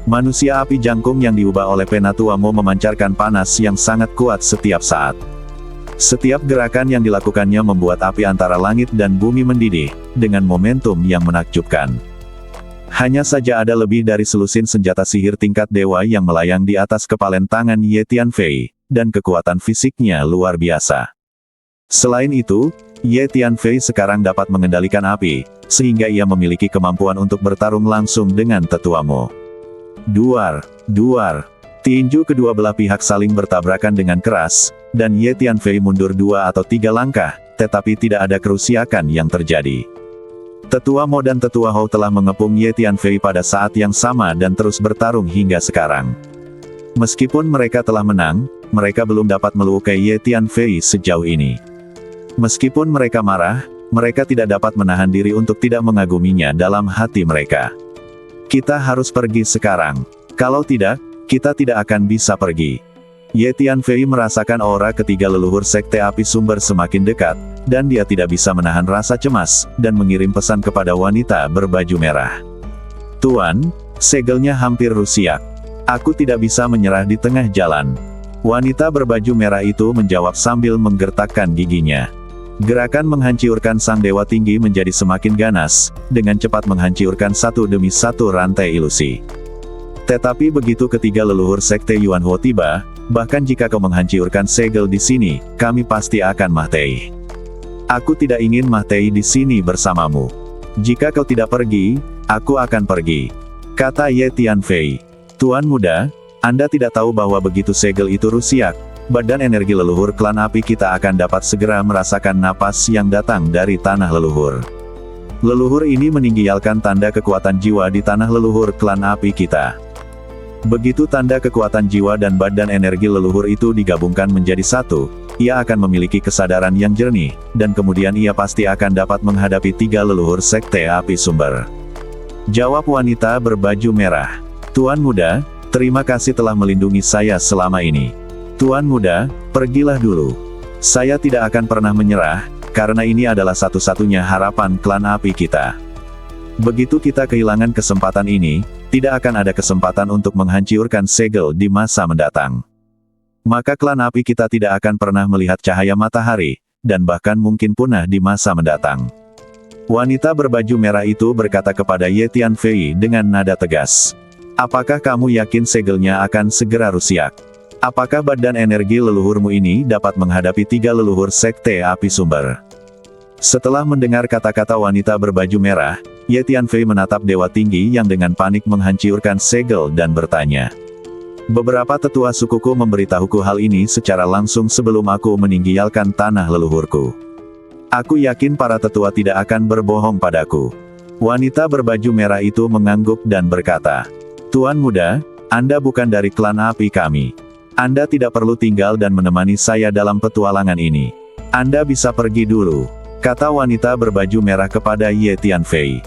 Manusia api jangkung yang diubah oleh Penatua Mo memancarkan panas yang sangat kuat setiap saat. Setiap gerakan yang dilakukannya membuat api antara langit dan bumi mendidih, dengan momentum yang menakjubkan. Hanya saja ada lebih dari selusin senjata sihir tingkat dewa yang melayang di atas kepalan tangan Ye Tianfei, dan kekuatan fisiknya luar biasa. Selain itu, Ye Tianfei sekarang dapat mengendalikan api, sehingga ia memiliki kemampuan untuk bertarung langsung dengan Tetua Mo. Duar, duar. Tinju kedua belah pihak saling bertabrakan dengan keras, dan Ye Tianfei mundur 2 atau 3 langkah, tetapi tidak ada kerusakan yang terjadi. Tetua Mo dan Tetua Hou telah mengepung Ye Tianfei pada saat yang sama dan terus bertarung hingga sekarang. Meskipun mereka telah menang, mereka belum dapat melukai Ye Tianfei sejauh ini. Meskipun mereka marah, mereka tidak dapat menahan diri untuk tidak mengaguminya dalam hati mereka. Kita harus pergi sekarang. Kalau tidak, kita tidak akan bisa pergi. Ye Tianfei merasakan aura ketiga leluhur Sekte Api Sumber semakin dekat, dan dia tidak bisa menahan rasa cemas, dan mengirim pesan kepada wanita berbaju merah. Tuan, segelnya hampir rusak. Aku tidak bisa menyerah di tengah jalan. Wanita berbaju merah itu menjawab sambil menggertakkan giginya. Gerakan menghancurkan sang dewa tinggi menjadi semakin ganas, dengan cepat menghancurkan satu demi satu rantai ilusi. Tetapi begitu ketiga leluhur Sekte Yuan Huo tiba, bahkan jika kau menghancurkan segel di sini, kami pasti akan mati. Aku tidak ingin mati di sini bersamamu. Jika kau tidak pergi, aku akan pergi. Kata Ye Tianfei. Tuan muda, Anda tidak tahu bahwa begitu segel itu rusak, badan energi leluhur klan api kita akan dapat segera merasakan napas yang datang dari tanah leluhur. Leluhur ini meninggalkan tanda kekuatan jiwa di tanah leluhur klan api kita. Begitu tanda kekuatan jiwa dan badan energi leluhur itu digabungkan menjadi satu, ia akan memiliki kesadaran yang jernih, dan kemudian ia pasti akan dapat menghadapi tiga leluhur Sekte Api Sumber. Jawab wanita berbaju merah. Tuan muda, terima kasih telah melindungi saya selama ini. Tuan muda, pergilah dulu. Saya tidak akan pernah menyerah, karena ini adalah satu-satunya harapan klan api kita. Begitu kita kehilangan kesempatan ini, tidak akan ada kesempatan untuk menghancurkan segel di masa mendatang. Maka klan api kita tidak akan pernah melihat cahaya matahari, dan bahkan mungkin punah di masa mendatang. Wanita berbaju merah itu berkata kepada Ye Tianfei dengan nada tegas. Apakah kamu yakin segelnya akan segera rusak? Apakah badan energi leluhurmu ini dapat menghadapi tiga leluhur Sekte Api Sumber? Setelah mendengar kata-kata wanita berbaju merah, Ye Tianfei menatap Dewa Tinggi yang dengan panik menghancurkan segel dan bertanya. Beberapa tetua sukuku memberitahuku hal ini secara langsung sebelum aku meninggalkan tanah leluhurku. Aku yakin para tetua tidak akan berbohong padaku. Wanita berbaju merah itu mengangguk dan berkata, Tuan muda, Anda bukan dari klan api kami. Anda tidak perlu tinggal dan menemani saya dalam petualangan ini. Anda bisa pergi dulu, kata wanita berbaju merah kepada Ye Tianfei.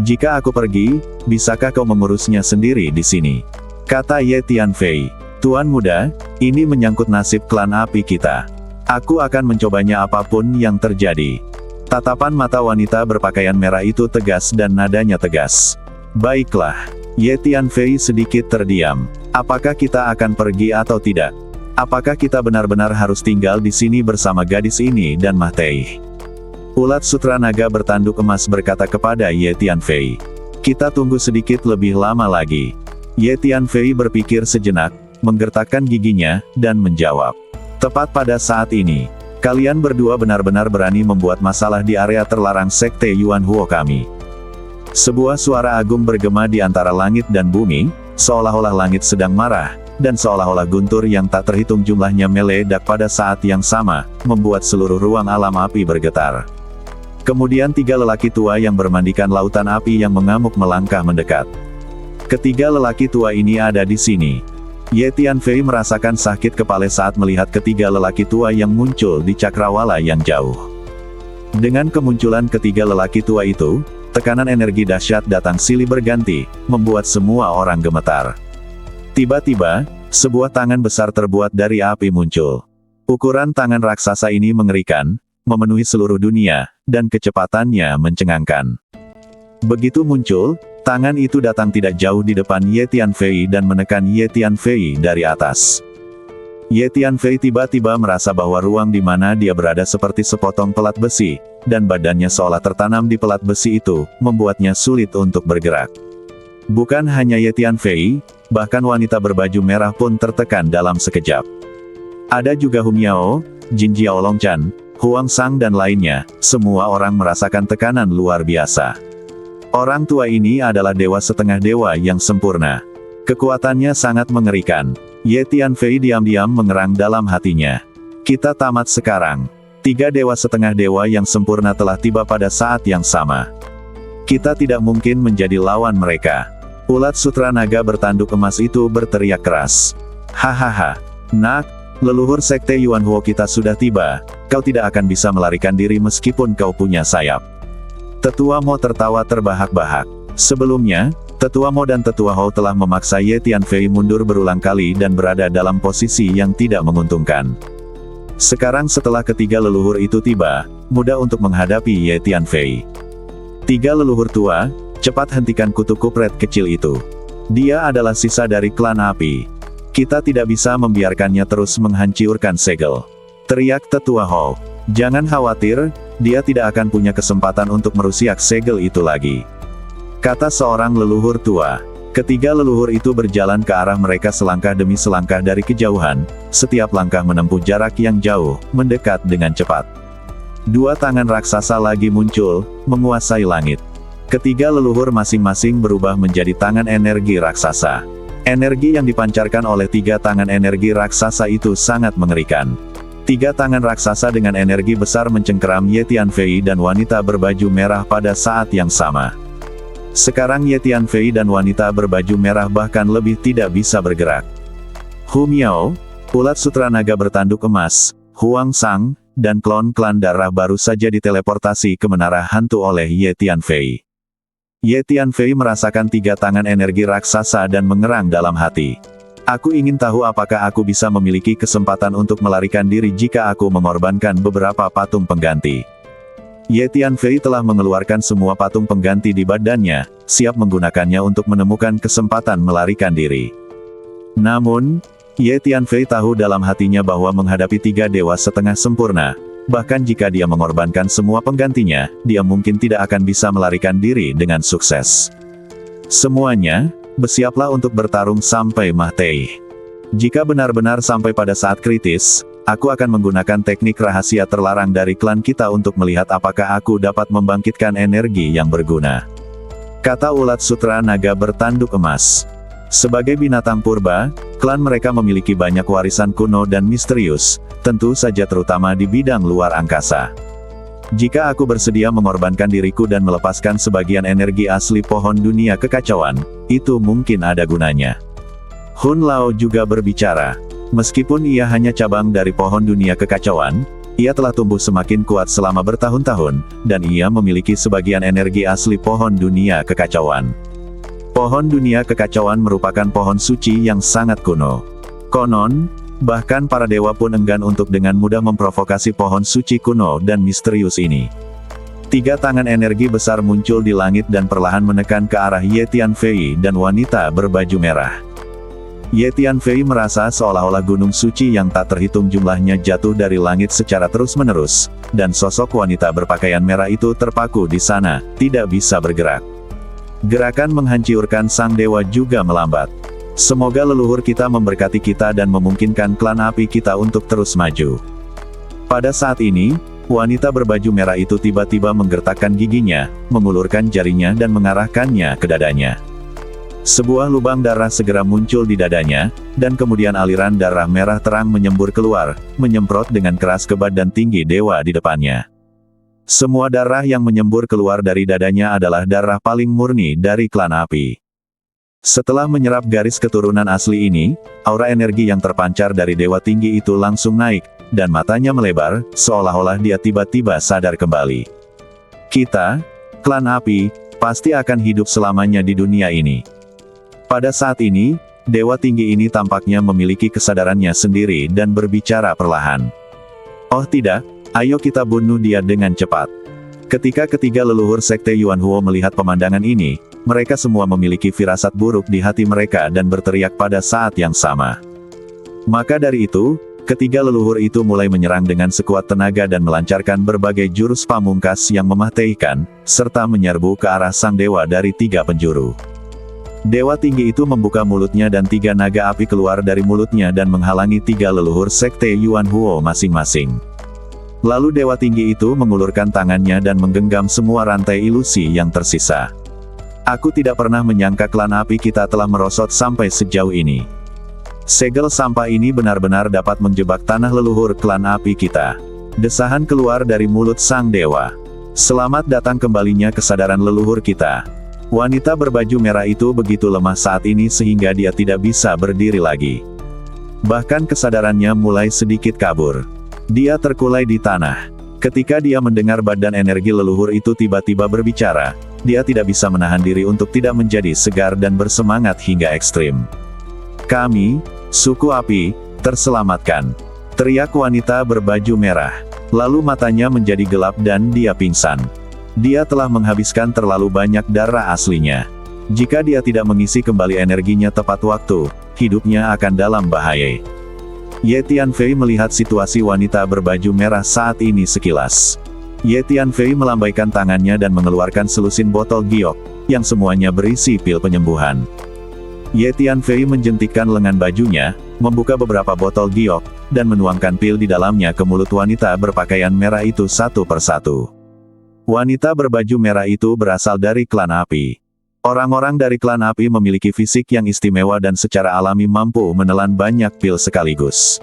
Jika aku pergi, bisakah kau mengurusnya sendiri di sini? Kata Ye Tianfei. Tuan muda, ini menyangkut nasib klan api kita. Aku akan mencobanya apapun yang terjadi. Tatapan mata wanita berpakaian merah itu tegas dan nadanya tegas. Baiklah. Ye Tianfei sedikit terdiam. Apakah kita akan pergi atau tidak? Apakah kita benar-benar harus tinggal di sini bersama gadis ini dan mati? Ulat sutra naga bertanduk emas berkata kepada Ye Tianfei. Kita tunggu sedikit lebih lama lagi. Ye Tianfei berpikir sejenak, menggertakkan giginya, dan menjawab. Tepat pada saat ini, kalian berdua benar-benar berani membuat masalah di area terlarang Sekte Yuan Huo kami. Sebuah suara agung bergema di antara langit dan bumi, seolah-olah langit sedang marah, dan seolah-olah guntur yang tak terhitung jumlahnya meledak pada saat yang sama, membuat seluruh ruang alam api bergetar. Kemudian tiga lelaki tua yang bermandikan lautan api yang mengamuk melangkah mendekat. Ketiga lelaki tua ini ada di sini. Ye Tianfei merasakan sakit kepala saat melihat ketiga lelaki tua yang muncul di cakrawala yang jauh. Dengan kemunculan ketiga lelaki tua itu, tekanan energi dahsyat datang silih berganti, membuat semua orang gemetar. Tiba-tiba, sebuah tangan besar terbuat dari api muncul. Ukuran tangan raksasa ini mengerikan, memenuhi seluruh dunia, dan kecepatannya mencengangkan. Begitu muncul, tangan itu datang tidak jauh di depan Ye Tianfei dan menekan Ye Tianfei dari atas. Ye Tianfei tiba-tiba merasa bahwa ruang di mana dia berada seperti sepotong pelat besi, dan badannya seolah tertanam di pelat besi itu, membuatnya sulit untuk bergerak. Bukan hanya Ye Tianfei, bahkan wanita berbaju merah pun tertekan dalam sekejap. Ada juga Hu Miao, Jin Jiaolongchan, Huang Sang dan lainnya, semua orang merasakan tekanan luar biasa. Orang tua ini adalah dewa setengah dewa yang sempurna. Kekuatannya sangat mengerikan. Ye Tianfei diam-diam mengerang dalam hatinya. Kita tamat sekarang. 3 dewa setengah dewa yang sempurna telah tiba pada saat yang sama. Kita tidak mungkin menjadi lawan mereka. Ulat sutra naga bertanduk emas itu berteriak keras. Hahaha. Nak, leluhur sekte Yuan Huo kita sudah tiba, kau tidak akan bisa melarikan diri meskipun kau punya sayap. Tetua Mo tertawa terbahak-bahak. Sebelumnya, Tetua Mo dan Tetua Hou telah memaksa Ye Tianfei mundur berulang kali dan berada dalam posisi yang tidak menguntungkan. Sekarang setelah ketiga leluhur itu tiba, mudah untuk menghadapi Ye Tianfei. 3 leluhur tua, cepat hentikan kutu kupret kecil itu. Dia adalah sisa dari klan api. Kita tidak bisa membiarkannya terus menghancurkan segel. Teriak Tetua Hou. Jangan khawatir, dia tidak akan punya kesempatan untuk merusak segel itu lagi. Kata seorang leluhur tua. Ketiga leluhur itu berjalan ke arah mereka selangkah demi selangkah dari kejauhan, setiap langkah menempuh jarak yang jauh, mendekat dengan cepat. 2 tangan raksasa lagi muncul, menguasai langit. Ketiga leluhur masing-masing berubah menjadi tangan energi raksasa. Energi yang dipancarkan oleh 3 tangan energi raksasa itu sangat mengerikan. 3 tangan raksasa dengan energi besar mencengkeram Ye Tianfei dan wanita berbaju merah pada saat yang sama. Sekarang Ye Tianfei dan wanita berbaju merah bahkan lebih tidak bisa bergerak. Hu Miao, ulat sutra naga bertanduk emas, Huang Sang, dan klon klan darah baru saja diteleportasi ke menara hantu oleh Ye Tianfei. Ye Tianfei merasakan 3 tangan energi raksasa dan mengerang dalam hati. Aku ingin tahu apakah aku bisa memiliki kesempatan untuk melarikan diri jika aku mengorbankan beberapa patung pengganti. Ye Tianfei telah mengeluarkan semua patung pengganti di badannya, siap menggunakannya untuk menemukan kesempatan melarikan diri. Namun, Ye Tianfei tahu dalam hatinya bahwa menghadapi 3 dewa setengah sempurna, bahkan jika dia mengorbankan semua penggantinya, dia mungkin tidak akan bisa melarikan diri dengan sukses. Semuanya, bersiaplah untuk bertarung sampai mati. Jika benar-benar sampai pada saat kritis, aku akan menggunakan teknik rahasia terlarang dari klan kita untuk melihat apakah aku dapat membangkitkan energi yang berguna. Kata ulat sutra naga bertanduk emas. Sebagai binatang purba, klan mereka memiliki banyak warisan kuno dan misterius, tentu saja terutama di bidang luar angkasa. Jika aku bersedia mengorbankan diriku dan melepaskan sebagian energi asli pohon dunia kekacauan, itu mungkin ada gunanya. Hun Lao juga berbicara. Meskipun ia hanya cabang dari pohon dunia kekacauan, ia telah tumbuh semakin kuat selama bertahun-tahun, dan ia memiliki sebagian energi asli pohon dunia kekacauan. Pohon dunia kekacauan merupakan pohon suci yang sangat kuno. Konon, bahkan para dewa pun enggan untuk dengan mudah memprovokasi pohon suci kuno dan misterius ini. 3 tangan energi besar muncul di langit dan perlahan menekan ke arah Ye Tianfei dan wanita berbaju merah. Ye Tianfei merasa seolah-olah gunung suci yang tak terhitung jumlahnya jatuh dari langit secara terus-menerus, dan sosok wanita berpakaian merah itu terpaku di sana, tidak bisa bergerak. Gerakan menghancurkan sang dewa juga melambat. Semoga leluhur kita memberkati kita dan memungkinkan klan api kita untuk terus maju. Pada saat ini, wanita berbaju merah itu tiba-tiba menggertakkan giginya, mengulurkan jarinya dan mengarahkannya ke dadanya. Sebuah lubang darah segera muncul di dadanya, dan kemudian aliran darah merah terang menyembur keluar, menyemprot dengan keras ke badan tinggi dewa di depannya. Semua darah yang menyembur keluar dari dadanya adalah darah paling murni dari klan api. Setelah menyerap garis keturunan asli ini, aura energi yang terpancar dari dewa tinggi itu langsung naik, dan matanya melebar, seolah-olah dia tiba-tiba sadar kembali. Klan api, pasti akan hidup selamanya di dunia ini. Pada saat ini, Dewa Tinggi ini tampaknya memiliki kesadarannya sendiri dan berbicara perlahan. Oh tidak, ayo kita bunuh dia dengan cepat. Ketika ketiga leluhur Sekte Yuan Huo melihat pemandangan ini, mereka semua memiliki firasat buruk di hati mereka dan berteriak pada saat yang sama. Maka dari itu, ketiga leluhur itu mulai menyerang dengan sekuat tenaga dan melancarkan berbagai jurus pamungkas yang mematahkan, serta menyerbu ke arah sang dewa dari tiga penjuru. Dewa tinggi itu membuka mulutnya dan tiga naga api keluar dari mulutnya dan menghalangi tiga leluhur Sekte Yuan Huo masing-masing. Lalu dewa tinggi itu mengulurkan tangannya dan menggenggam semua rantai ilusi yang tersisa. Aku tidak pernah menyangka klan api kita telah merosot sampai sejauh ini. Segel sampah ini benar-benar dapat menjebak tanah leluhur klan api kita. Desahan keluar dari mulut sang dewa. Selamat datang kembalinya kesadaran leluhur kita. Wanita berbaju merah itu begitu lemah saat ini sehingga dia tidak bisa berdiri lagi. Bahkan kesadarannya mulai sedikit kabur. Dia terkulai di tanah. Ketika dia mendengar badan energi leluhur itu tiba-tiba berbicara, dia tidak bisa menahan diri untuk tidak menjadi segar dan bersemangat hingga ekstrim. Kami, suku api, terselamatkan. Teriak wanita berbaju merah. Lalu matanya menjadi gelap dan dia pingsan. Dia telah menghabiskan terlalu banyak darah aslinya. Jika dia tidak mengisi kembali energinya tepat waktu, hidupnya akan dalam bahaya. Ye Tianfei melihat situasi wanita berbaju merah saat ini sekilas. Ye Tianfei melambaikan tangannya dan mengeluarkan selusin botol giok, yang semuanya berisi pil penyembuhan. Ye Tianfei menjentikkan lengan bajunya, membuka beberapa botol giok, dan menuangkan pil di dalamnya ke mulut wanita berpakaian merah itu satu persatu. Wanita berbaju merah itu berasal dari klan api. Orang-orang dari klan api memiliki fisik yang istimewa dan secara alami mampu menelan banyak pil sekaligus.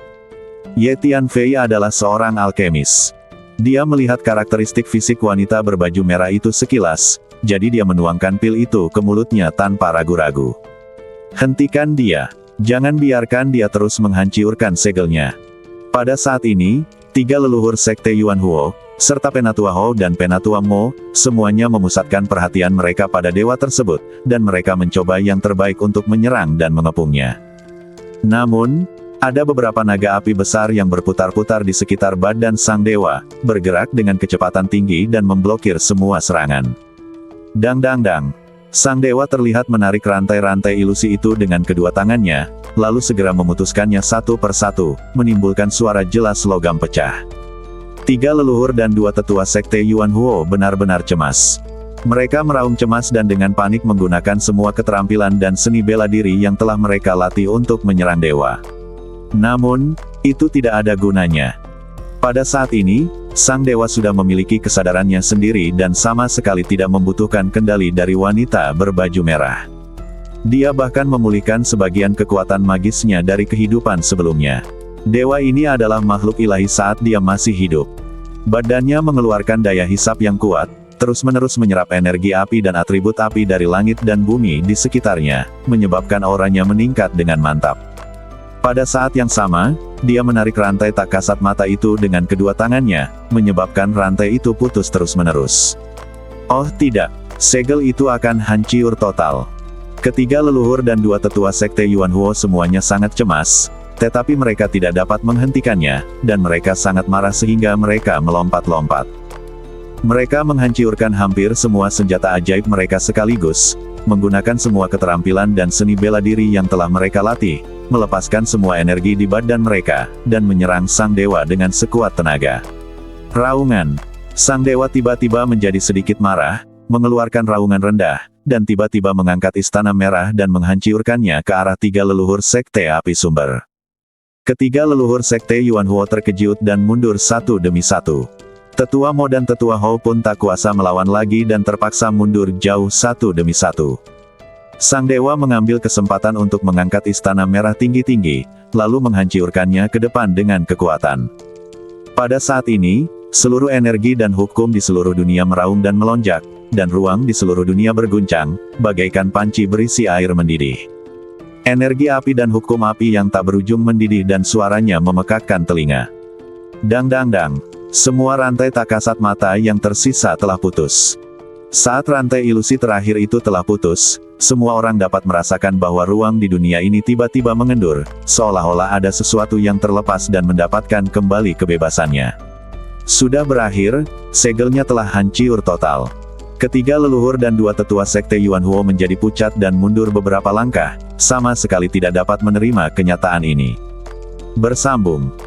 Ye Tianfei adalah seorang alkemis. Dia melihat karakteristik fisik wanita berbaju merah itu sekilas, jadi dia menuangkan pil itu ke mulutnya tanpa ragu-ragu. Hentikan dia. Jangan biarkan dia terus menghancurkan segelnya. Pada saat ini, tiga leluhur Sekte Yuan Huo, serta Penatua Hou dan Penatua Mo, semuanya memusatkan perhatian mereka pada dewa tersebut, dan mereka mencoba yang terbaik untuk menyerang dan mengepungnya. Namun, ada beberapa naga api besar yang berputar-putar di sekitar badan sang dewa, bergerak dengan kecepatan tinggi dan memblokir semua serangan. Dang dang dang. Sang dewa terlihat menarik rantai-rantai ilusi itu dengan kedua tangannya, lalu segera memutuskannya satu persatu, menimbulkan suara jelas logam pecah. Tiga leluhur dan dua tetua Sekte Yuan Huo benar-benar cemas. Mereka meraung cemas dan dengan panik menggunakan semua keterampilan dan seni bela diri yang telah mereka latih untuk menyerang dewa. Namun, itu tidak ada gunanya. Pada saat ini, sang dewa sudah memiliki kesadarannya sendiri dan sama sekali tidak membutuhkan kendali dari wanita berbaju merah. Dia bahkan memulihkan sebagian kekuatan magisnya dari kehidupan sebelumnya. Dewa ini adalah makhluk ilahi saat dia masih hidup. Badannya mengeluarkan daya hisap yang kuat, terus-menerus menyerap energi api dan atribut api dari langit dan bumi di sekitarnya, menyebabkan auranya meningkat dengan mantap. Pada saat yang sama, dia menarik rantai tak kasat mata itu dengan kedua tangannya, menyebabkan rantai itu putus terus-menerus. Oh tidak, segel itu akan hancur total. Ketiga leluhur dan dua tetua Sekte Yuan Huo semuanya sangat cemas, tetapi mereka tidak dapat menghentikannya, dan mereka sangat marah sehingga mereka melompat-lompat. Mereka menghancurkan hampir semua senjata ajaib mereka sekaligus, menggunakan semua keterampilan dan seni bela diri yang telah mereka latih, melepaskan semua energi di badan mereka, dan menyerang sang dewa dengan sekuat tenaga. Raungan. Sang dewa tiba-tiba menjadi sedikit marah, mengeluarkan raungan rendah, dan tiba-tiba mengangkat istana merah dan menghancurkannya ke arah tiga leluhur Sekte Api Sumber. Ketiga leluhur Sekte Yuan Huo terkejut dan mundur satu demi satu. Tetua Mo dan Tetua Hou pun tak kuasa melawan lagi dan terpaksa mundur jauh satu demi satu. Sang dewa mengambil kesempatan untuk mengangkat istana merah tinggi-tinggi, lalu menghancurkannya ke depan dengan kekuatan. Pada saat ini, seluruh energi dan hukum di seluruh dunia meraung dan melonjak, dan ruang di seluruh dunia berguncang, bagaikan panci berisi air mendidih. Energi api dan hukum api yang tak berujung mendidih dan suaranya memekakkan telinga. Dang dang dang. Semua rantai tak kasat mata yang tersisa telah putus. Saat rantai ilusi terakhir itu telah putus, semua orang dapat merasakan bahwa ruang di dunia ini tiba-tiba mengendur, seolah-olah ada sesuatu yang terlepas dan mendapatkan kembali kebebasannya. Sudah berakhir, segelnya telah hancur total. Ketiga leluhur dan dua tetua sekte Yuan Huo menjadi pucat dan mundur beberapa langkah, sama sekali tidak dapat menerima kenyataan ini. Bersambung.